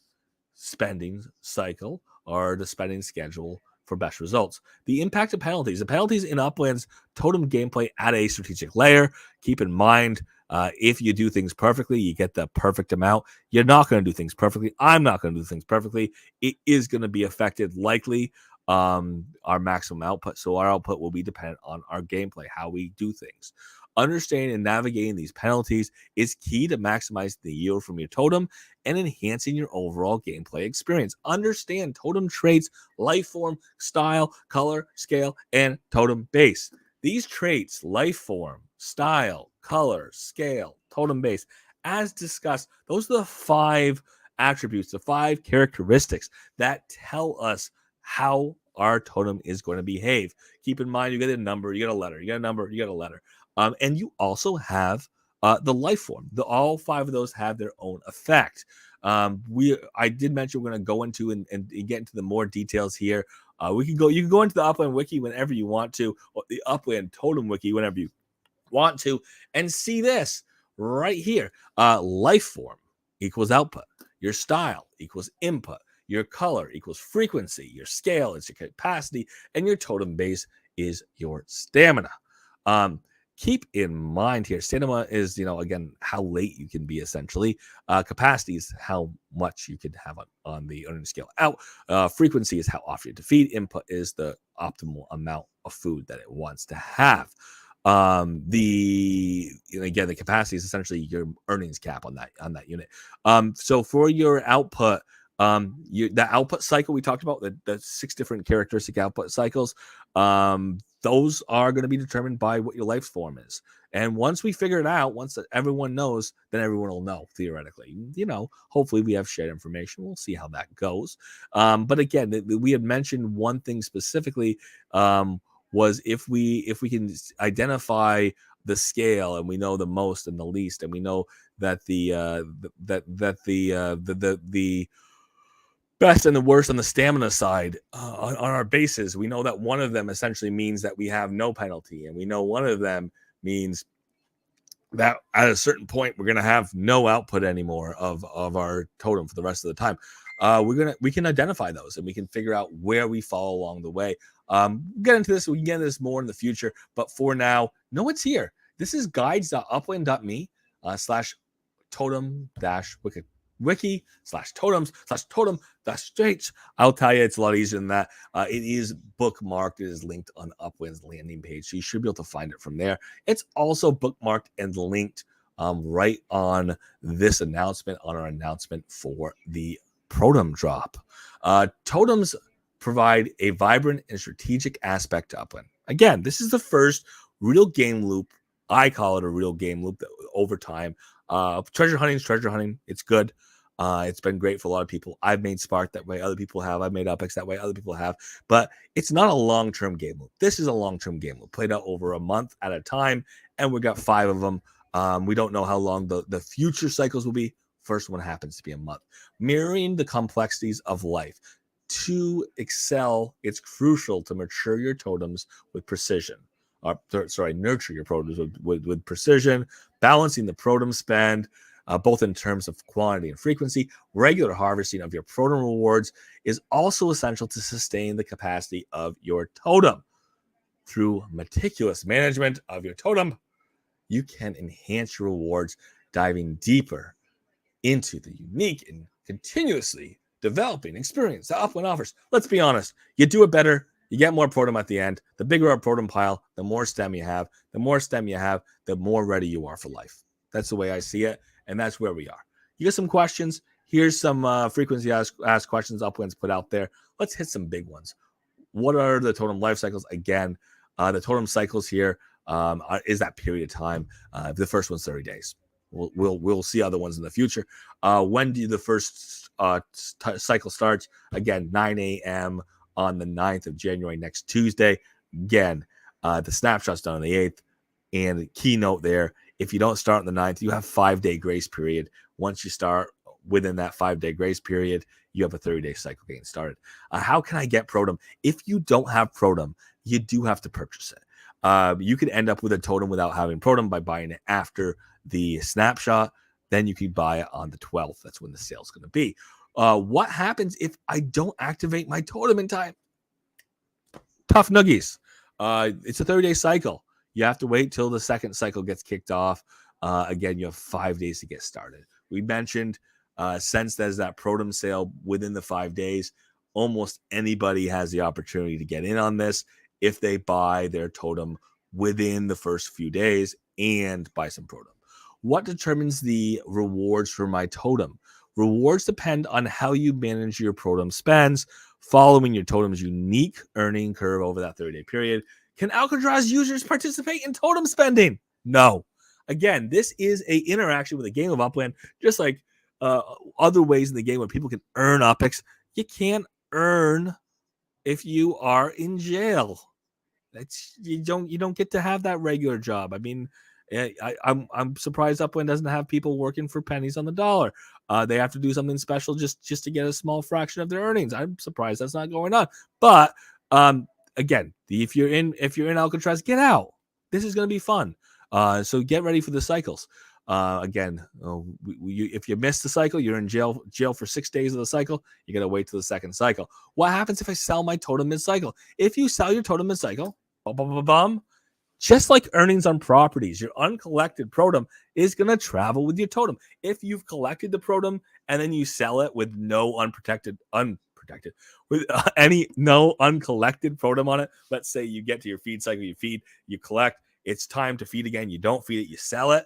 spending cycle or the spending schedule for best results. The impact of penalties. The penalties in Upland's totem gameplay add a strategic layer. Keep in mind, if you do things perfectly, you get the perfect amount. You're not going to do things perfectly. I'm not going to do things perfectly. It is going to be affected likely our maximum output. So our output will be dependent on our gameplay, how we do things. Understanding and navigating these penalties is key to maximizing the yield from your totem and enhancing your overall gameplay experience. Understand totem traits, life form, style, color, scale, and totem base. These traits, life form, style, color, scale, totem base, as discussed, those are the 5 attributes, the 5 characteristics that tell us how our totem is going to behave. Keep in mind, you get a number, you get a letter, you get a number, you get a letter. And you also have the life form. All 5 of those have their own effect. I did mention we're going to go into and get into the more details here. You can go into the Upland Wiki whenever you want to, or the Upland Totem Wiki whenever you want to, and see this right here. Life form equals output. Your style equals input. Your color equals frequency. Your scale is your capacity, and your totem base is your stamina. Keep in mind here, stamina is, again, how late you can be essentially. Capacity is how much you can have on the earning scale out. Frequency is how often you feed. Input is the optimal amount of food that it wants to have. The capacity is essentially your earnings cap on that unit. So for your output, the output cycle we talked about, the 6 different characteristic output cycles, those are going to be determined by what your life form is. And once we figure it out, once everyone knows, then everyone will know, theoretically. Hopefully we have shared information. We'll see how that goes. But again, we had mentioned one thing specifically, was if we can identify the scale, and we know the most and the least, and we know that the best and the worst on the stamina side on our bases, we know that one of them essentially means that we have no penalty, and we know one of them means that at a certain point we're going to have no output anymore of our totem for the rest of the time. We can identify those, and we can figure out where we fall along the way. We can get into this more in the future, but for now, know it's here. This is guides.upland.me/totem-wiki/totems/totem-traits. I'll tell you, it's a lot easier than that. It is bookmarked. It is linked on Upland's landing page, so you should be able to find it from there. It's also bookmarked and linked right on this announcement, on our announcement for the Protem drop. Totems provide a vibrant and strategic aspect to Upland. Again, this is the first real game loop. I call it a real game loop over time. Treasure hunting is treasure hunting. It's good. It's been great for a lot of people. I've made Spark that way. Other people have. I've made Upex that way. Other people have. But it's not a long-term game loop. This is a long-term game loop, played out over a month at a time, and we got 5 of them. We don't know how long the future cycles will be. First one happens to be a month. Mirroring the complexities of life. To excel, it's crucial to mature your totems with precision. Nurture your totems with precision, balancing the Protem spend, both in terms of quantity and frequency. Regular harvesting of your Protem rewards is also essential to sustain the capacity of your totem. Through meticulous management of your totem, you can enhance your rewards, diving deeper into the unique and continuously developing experience that Upland offers. Let's be honest, you do it better, You get more Protem at the end. The bigger our Protem pile, the more stem you have. The more stem you have, the more ready you are for life. That's the way I see it, and that's where we are. You get some questions. Here's some frequency asked questions Uplands put out there. Let's hit some big ones. What are the totem life cycles? Again, the totem cycles here is that period of time. The first one's 30 days. We'll see other ones in the future. When do the first cycle starts? Again, 9 a.m. on the 9th of January, next Tuesday. Again, the snapshot's done on the 8th. And the keynote there, if you don't start on the 9th, you have 5-day grace period. Once you start within that 5-day grace period, you have a 30-day cycle getting started. How can I get Protem? If you don't have Protem, you do have to purchase it. You could end up with a totem without having Protem by buying it after the snapshot. Then you can buy it on the 12th. That's when the sale's going to be. What happens if I don't activate my totem in time? Tough nuggies. It's a 30-day cycle. You have to wait till the second cycle gets kicked off. Again, you have 5 days to get started. We mentioned since there's that Protem sale within the 5 days, almost anybody has the opportunity to get in on this if they buy their totem within the first few days and buy some Protem. What determines the rewards for my totem? Rewards depend on how you manage your Protem spends, following your totem's unique earning curve over that 30-day period. Can Alcatraz users participate in totem spending? No. Again, this is an interaction with a game of Upland, just like other ways in the game where people can earn UPX. You can't earn if you are in jail. You don't get to have that regular job. I mean, I'm surprised Upland doesn't have people working for pennies on the dollar. They have to do something special just to get a small fraction of their earnings. I'm surprised that's not going on. But again, if you're in Alcatraz, get out. This is going to be fun. So get ready for the cycles. Again, if you miss the cycle, you're in jail for 6 days of the cycle. You got to wait till the second cycle. What happens if I sell my totem mid-cycle? If you sell your totem mid-cycle, just like earnings on properties, your uncollected Protem is going to travel with your totem. If you've collected the Protem and then you sell it with no uncollected Protem on it, let's say you get to your feed cycle, you feed, you collect, it's time to feed again, you don't feed it, you sell it,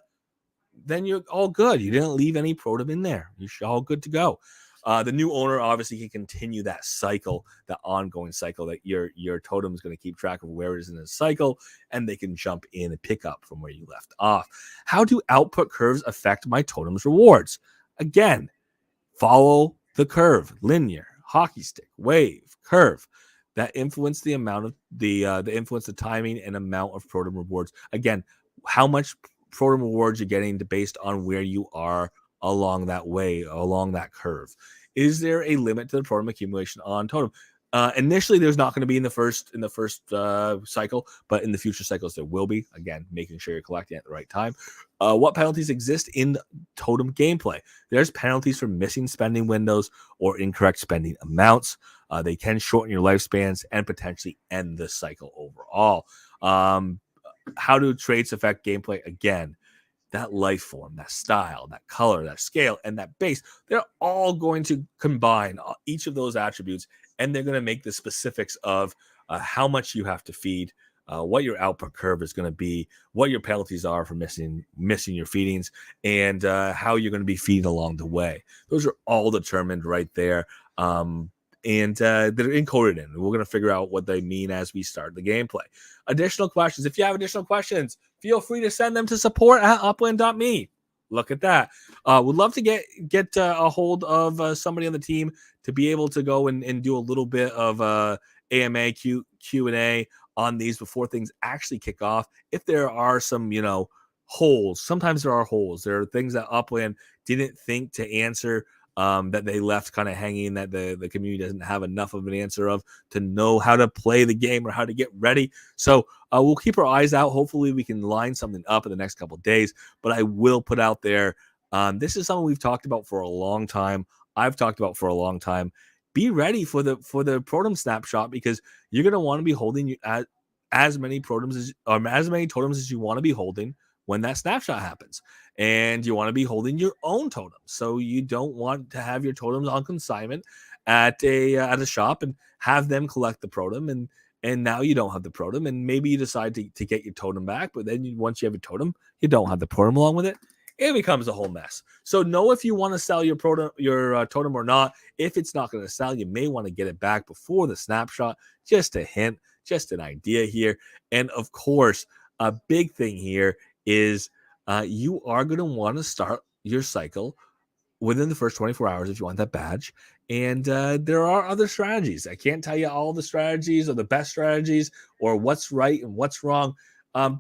then you're all good. You didn't leave any Protem in there. You're all good to go. The new owner obviously can continue that cycle, that ongoing cycle that your totem is going to keep track of where it is in the cycle, and they can jump in and pick up from where you left off. How do output curves affect my totem's rewards? Again, follow the curve, linear, hockey stick, wave, curve. That influence the amount of the timing and amount of Protem rewards. Again, how much Protem rewards you're getting based on where you are along that way, along that curve. Is there a limit to the Protem accumulation on totem? Initially, there's not going to be in the first cycle, but in the future cycles there will be. Again, making sure you're collecting at the right time. What penalties exist in totem gameplay? There's penalties for missing spending windows or incorrect spending amounts. They can shorten your lifespans and potentially end the cycle overall. How do traits affect gameplay? Again, that life form, that style, that color, that scale, and that base, they're all going to combine each of those attributes, and they're going to make the specifics of how much you have to feed, what your output curve is going to be, what your penalties are for missing your feedings, and how you're going to be feeding along the way. Those are all determined right there. And they're encoded in. We're going to figure out what they mean as we start the gameplay. Additional questions. If you have additional questions, feel free to send them to support@upland.me. Look at that. Would love to get a hold of somebody on the team to be able to go and do a little bit of AMA Q&A on these before things actually kick off. If there are some, holes, sometimes there are holes. There are things that Upland didn't think to answer, that they left kind of hanging, that the community doesn't have enough of an answer of to know how to play the game or how to get ready. So we'll keep our eyes out. Hopefully we can line something up in the next couple of days, but I will put out there, this is something we've talked about for a long time. I've talked about for a long time. Be ready for the Protem snapshot, because you're going to want to be holding as many totems as you want to be holding when that snapshot happens. And you want to be holding your own totems. So you don't want to have your totems on consignment at a shop and have them collect the Protem and now you don't have the Protem, and maybe you decide to get your totem back, but then once you have a totem, you don't have the Protem along with it. It becomes a whole mess. So know if you want to sell your totem or not. If it's not going to sell, you may want to get it back before the snapshot. Just a hint, just an idea here. And of course, a big thing here is you are going to want to start your cycle within the first 24 hours if you want that badge. And there are other strategies. I can't tell you all the strategies or the best strategies or what's right and what's wrong.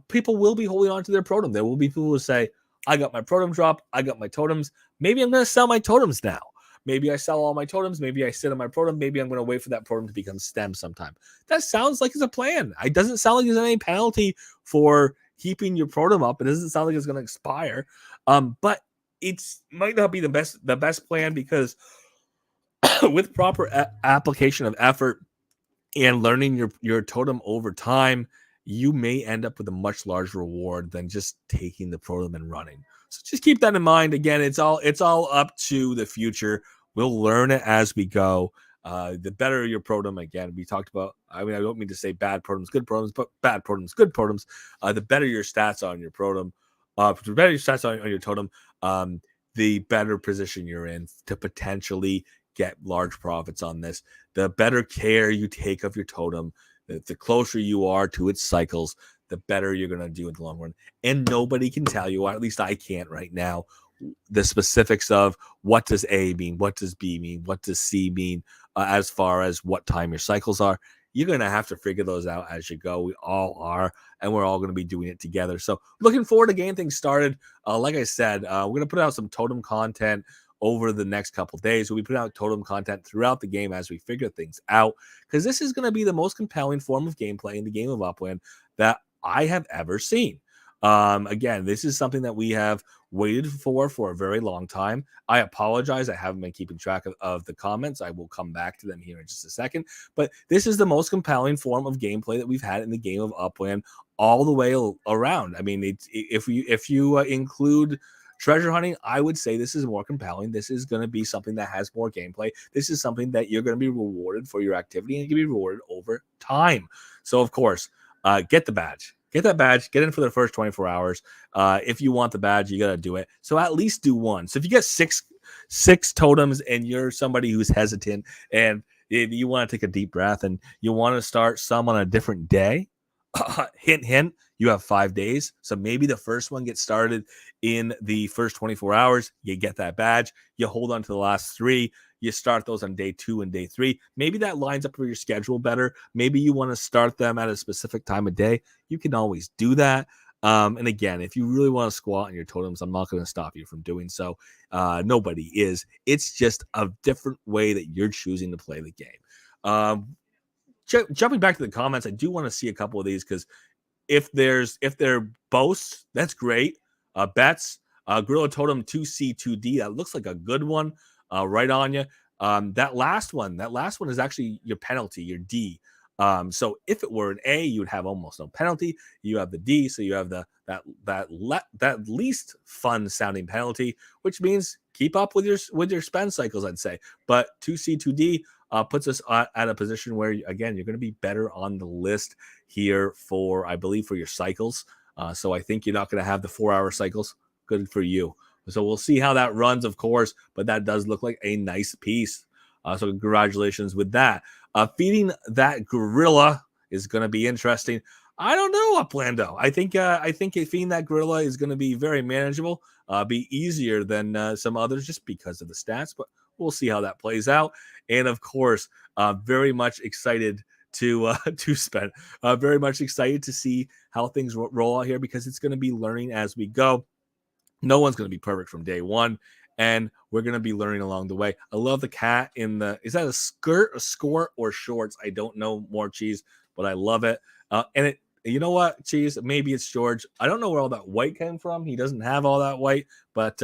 People will be holding on to their Protem. There will be people who say, I got my Protem drop. I got my totems. Maybe I'm going to sell my totems now. Maybe I sell all my totems. Maybe I sit on my Protem. Maybe I'm going to wait for that Protem to become stem sometime. That sounds like it's a plan. It doesn't sound like there's any penalty for keeping your Protem up. It doesn't sound like it's going to expire. But it might not be the best plan, because with proper application of effort and learning your totem over time, you may end up with a much larger reward than just taking the Protem and running. So just keep that in mind. Again, it's all up to the future. We'll learn it as we go. The better your Protem, again, we talked about, I mean, I don't mean to say bad Protems, good Protems, but bad Protems, good Protems. The better your stats on your Protem, the better your stats on your totem, the better position you're in to potentially get large profits on this. The better care you take of your totem, the closer you are to its cycles, the better you're going to do in the long run. And nobody can tell you, or at least I can't right now, the specifics of what does A mean, what does B mean, what does C mean, as far as what time your cycles are. You're going to have to figure those out as you go. We all are, and we're all going to be doing it together. So looking forward to getting things started. Like I said, we're going to put out some totem content over the next couple days. We'll be putting out totem content throughout the game as we figure things out, because this is going to be the most compelling form of gameplay in the game of Upland that I have ever seen. Again, this is something that we have waited for a very long time. I apologize. I haven't been keeping track of the comments. I will come back to them here in just a second. But this is the most compelling form of gameplay that we've had in the game of Upland all the way around. I mean, if you include treasure hunting, I would say this is more compelling. This is going to be something that has more gameplay. This is something that you're going to be rewarded for your activity, and you can be rewarded over time. So, of course, get the badge. Get that badge. Get in for the first 24 hours. If you want the badge, you got to do it. So at least do one. So if you get six totems and you're somebody who's hesitant and you want to take a deep breath and you want to start some on a different day, hint, hint, you have 5 days. So maybe the first one gets started in the first 24 hours. You get that badge. You hold on to the last 3. You start those on day 2 and day 3. Maybe that lines up with your schedule better. Maybe you want to start them at a specific time of day. You can always do that. And again, if you really want to squat on your totems, I'm not going to stop you from doing so. Nobody is. It's just a different way that you're choosing to play the game. Jumping back to the comments, I do want to see a couple of these, because if they're boasts, that's great. Bets, Gorilla Totem 2C 2D, that looks like a good one. Right on you. That last one is actually your penalty, your D. So if it were an A, you would have almost no penalty. You have the D, so you have that least fun sounding penalty, which means keep up with your spend cycles, I'd say. But 2C 2D puts us at a position where, again, you're going to be better on the list here for, I believe, for your cycles. So I think you're not going to have the 4-hour cycles. Good for you. So we'll see how that runs, of course, but that does look like a nice piece. So congratulations with that. Feeding that gorilla is going to be interesting. I don't know, Uplando. I think feeding that gorilla is going to be very manageable, be easier than some others just because of the stats, but we'll see how that plays out. And of course, very much excited to spend. Very much excited to see how things roll out here, because it's going to be learning as we go. No one's going to be perfect from day one, and we're going to be learning along the way. I love the cat in the, is that a skirt, a skirt, or shorts? I don't know more, Cheese, but I love it. And it, you know what, Cheese? Maybe it's George. I don't know where all that white came from. He doesn't have all that white, but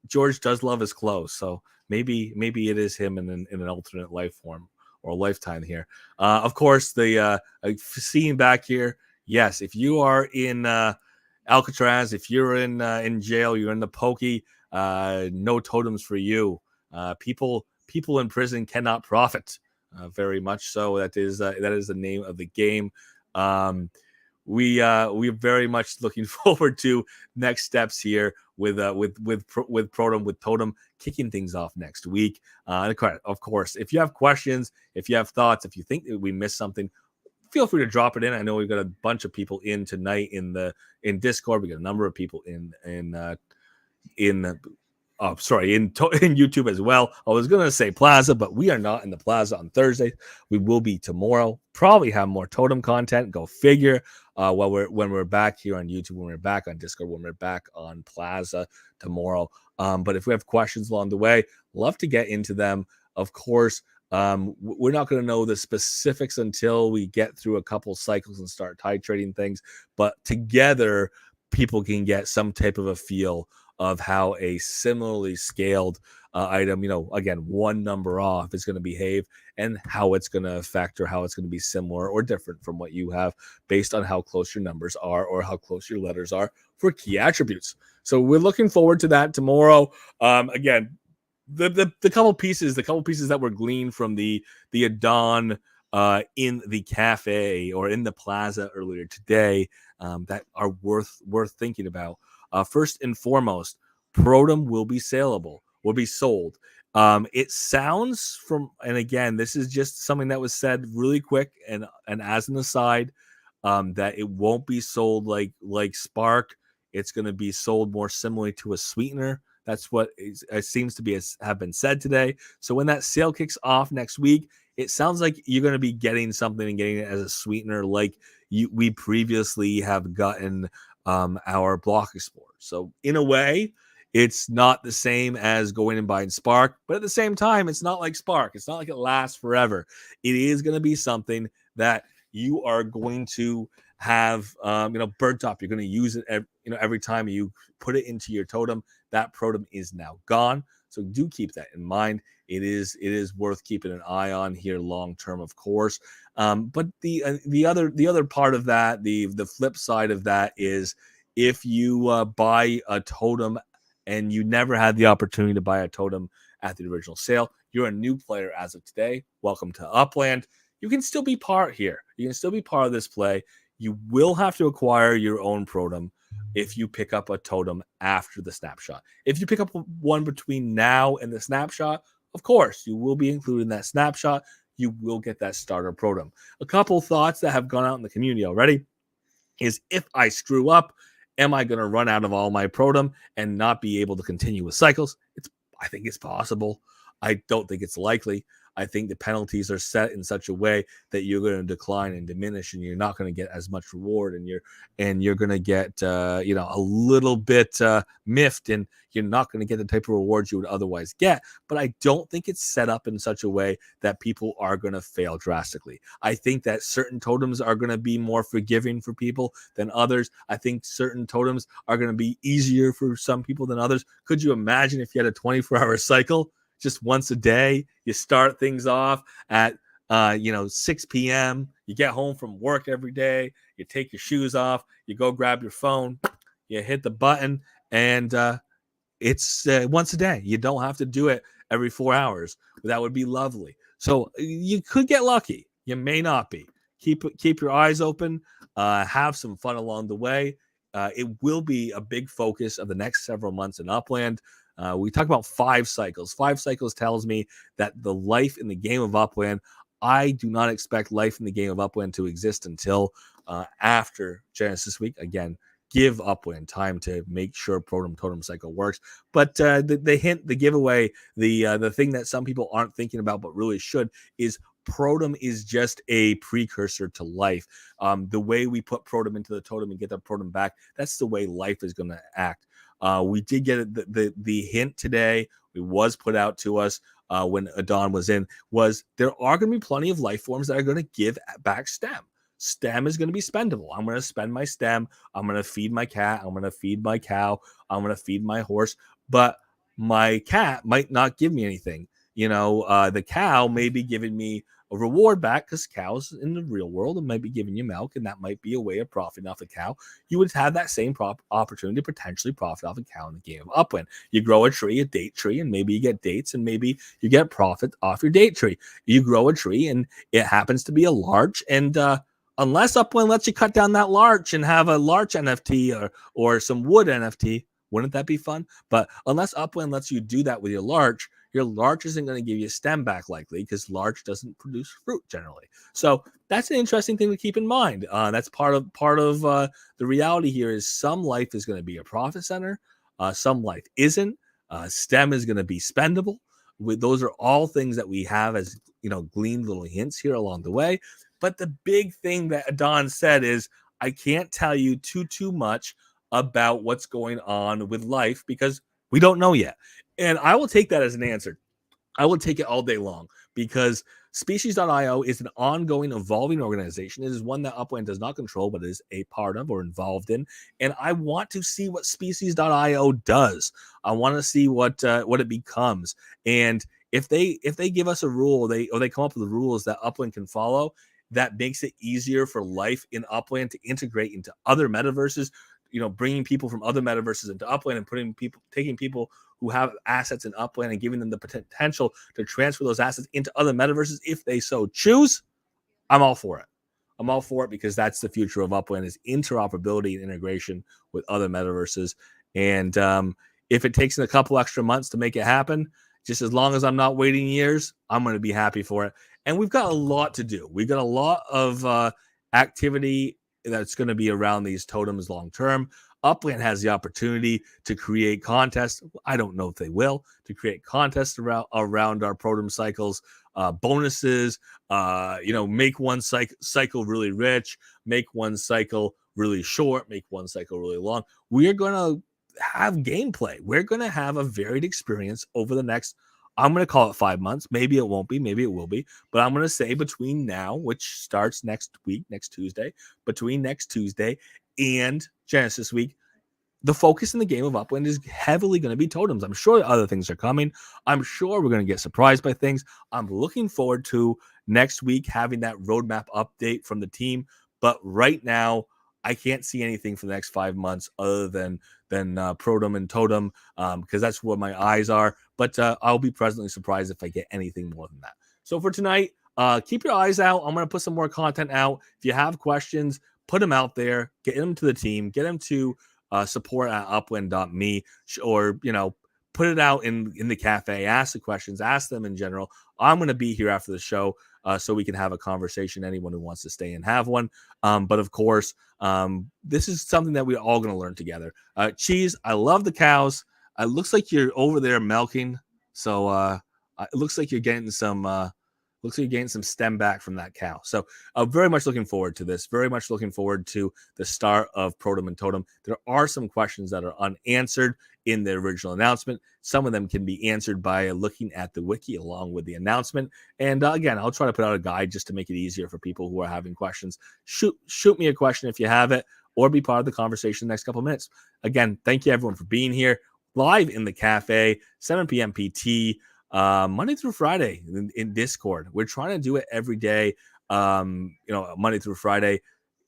George does love his clothes. So maybe it is him in an alternate life form or lifetime here. Of course, the scene back here. Yes, if you are in Alcatraz, if you're in jail, you're in the pokey, no totems for you. People in prison cannot profit. very much so. That is the name of the game. We are very much looking forward to next steps here with Protem, with Totem kicking things off next week. And of course, if you have questions, if you have thoughts, if you think that we missed something, feel free to drop it in. I know we've got a bunch of people in tonight in Discord. We got a number of people in in YouTube as well. I was gonna say Plaza, but we are not in the Plaza on Thursday. We will be tomorrow. Probably have more Totem content. Go figure. When we're back here on YouTube, when we're back on Discord, when we're back on Plaza tomorrow. But if we have questions along the way, love to get into them. Of course, we're not going to know the specifics until we get through a couple cycles and start titrating things. But together, people can get some type of a feel of how a similarly scaled item, again, one number off, is going to behave, and how it's going to affect, or how it's going to be similar or different from what you have based on how close your numbers are or how close your letters are for key attributes. So we're looking forward to that tomorrow. Again, the couple pieces that were gleaned from the Adon in the cafe or in the Plaza earlier today that are worth thinking about. First and foremost, Protem will be saleable, will be sold. It sounds and again, this is just something that was said really quick and as an aside, that it won't be sold like Spark. It's going to be sold more similarly to a sweetener. That's what it seems to have been said today. So when that sale kicks off next week, it sounds like you're going to be getting something and getting it as a sweetener, like we previously have gotten our Block Explorer. So in a way, it's not the same as going and buying Spark, but at the same time, it's not like Spark. It's not like it lasts forever. It is going to be something that you are going to have, burnt up. You're going to use it, every time you put it into your totem. That Protem is now gone. So do keep that in mind. It is worth keeping an eye on here long term, of course. But the other part of that, the flip side of that, is if you buy a totem and you never had the opportunity to buy a totem at the original sale, you're a new player as of today. Welcome to Upland. You can still be part here. You can still be part of this play. You will have to acquire your own Protem if you pick up a totem after the snapshot. If you pick up one between now and the snapshot, of course, you will be included in that snapshot. You will get that starter Protem. A couple thoughts that have gone out in the community already is, if I screw up, am I going to run out of all my Protem and not be able to continue with cycles? I think it's possible. I don't think it's likely. I think the penalties are set in such a way that you're going to decline and diminish, and you're not going to get as much reward, and you're going to get a little bit miffed, and you're not going to get the type of rewards you would otherwise get. But I don't think it's set up in such a way that people are going to fail drastically. I think that certain totems are going to be more forgiving for people than others. I think certain totems are going to be easier for some people than others. Could you imagine if you had a 24-hour cycle? Just once a day, you start things off at 6 p.m. You get home from work every day. You take your shoes off. You go grab your phone. You hit the button, and it's once a day. You don't have to do it every 4 hours. That would be lovely. So you could get lucky. You may not be. Keep your eyes open. Have some fun along the way. It will be a big focus of the next several months in Upland. We talk about 5 cycles. 5 cycles tells me that the life in the game of Upland, I do not expect life in the game of Upland to exist until after Genesis Week. Again, give Upland time to make sure Protem Totem Cycle works. But the hint, the giveaway, the thing that some people aren't thinking about but really should is Protem is just a precursor to life. The way we put Protem into the totem and get the Protem back, that's the way life is going to act. We did get the hint today. It was put out to us when Adon was in, was there are going to be plenty of life forms that are going to give back stem. Stem is going to be spendable. I'm going to spend my stem. I'm going to feed my cat. I'm going to feed my cow. I'm going to feed my horse. But my cat might not give me anything. The cow may be giving me a reward back, because cows in the real world might be giving you milk, and that might be a way of profiting off a cow. You would have that same opportunity to potentially profit off a cow in the game of Upland. You grow a tree, a date tree, and maybe you get dates, and maybe you get profit off your date tree. You grow a tree, and it happens to be a larch, and unless Upland lets you cut down that larch and have a larch NFT or some wood NFT, wouldn't that be fun? But unless Upland lets you do that with your larch isn't going to give you a stem back likely, because larch doesn't produce fruit generally. So that's an interesting thing to keep in mind. That's part of the reality here is some life is going to be a profit center, some life isn't. Stem is going to be spendable. Those are all things that we have as gleaned little hints here along the way. But the big thing that Don said is, I can't tell you too much about what's going on with life because we don't know yet. And I will take that as an answer. I will take it all day long, because Species.io is an ongoing, evolving organization. It is one that Upland does not control, but is a part of or involved in. And I want to see what Species.io does. I want to see what it becomes. And if they give us a rule, they come up with rules that Upland can follow, that makes it easier for life in Upland to integrate into other metaverses. Bringing people from other metaverses into Upland and taking people who have assets in Upland and giving them the potential to transfer those assets into other metaverses if they so choose. I'm all for it. I'm all for it, because that's the future of Upland, is interoperability and integration with other metaverses. And if it takes a couple extra months to make it happen, just as long as I'm not waiting years, I'm going to be happy for it. And we've got a lot to do. We've got a lot of activity that's going to be around these totems long term. Upland has the opportunity to create contests. I don't know if they will, to create contests around our Protem cycles, bonuses, make one cycle really rich, make one cycle really short, make one cycle really long. We are going to have gameplay. We're going to have a varied experience over the next, I'm going to call it 5 months. Maybe it won't be, maybe it will be, but I'm going to say between now, which starts next week, next Tuesday, between next Tuesday and Genesis week, the focus in the game of Upland is heavily going to be totems. I'm sure other things are coming. I'm sure we're going to get surprised by things. I'm looking forward to next week having that roadmap update from the team. But right now, I can't see anything for the next 5 months other than Protem and Totem, because that's where my eyes are. But I'll be pleasantly surprised if I get anything more than that. So for tonight, keep your eyes out. I'm going to put some more content out. If you have questions, put them out there. Get them to the team. Get them to support@upland.me, or put it out in the cafe. Ask the questions. Ask them in general. I'm going to be here after the show, so we can have a conversation. Anyone who wants to stay and have one. But of course, this is something that we're all going to learn together. Cheese, I love the cows. It looks like you're over there milking, so it looks like you're getting some. Looks like you're getting some stem back from that cow. So very much looking forward to this. Very much looking forward to the start of Protem and Totem. There are some questions that are unanswered in the original announcement. Some of them can be answered by looking at the wiki along with the announcement. And again, I'll try to put out a guide just to make it easier for people who are having questions. Shoot me a question if you have it, or be part of the conversation the next couple of minutes. Again, thank you everyone for being here live in the cafe, 7 p.m. PT. Monday through Friday in Discord. We're trying to do it every day, Monday through Friday.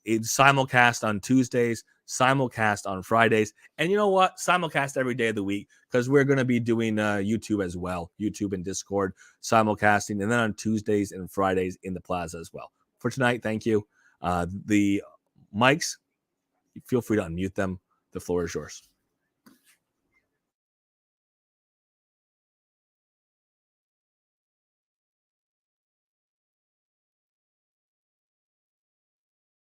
It's simulcast on Tuesdays, simulcast on Fridays. And you know what? Simulcast every day of the week, because we're going to be doing YouTube as well. YouTube and Discord simulcasting. And then on Tuesdays and Fridays in the Plaza as well. For tonight, thank you. The mics, feel free to unmute them. The floor is yours.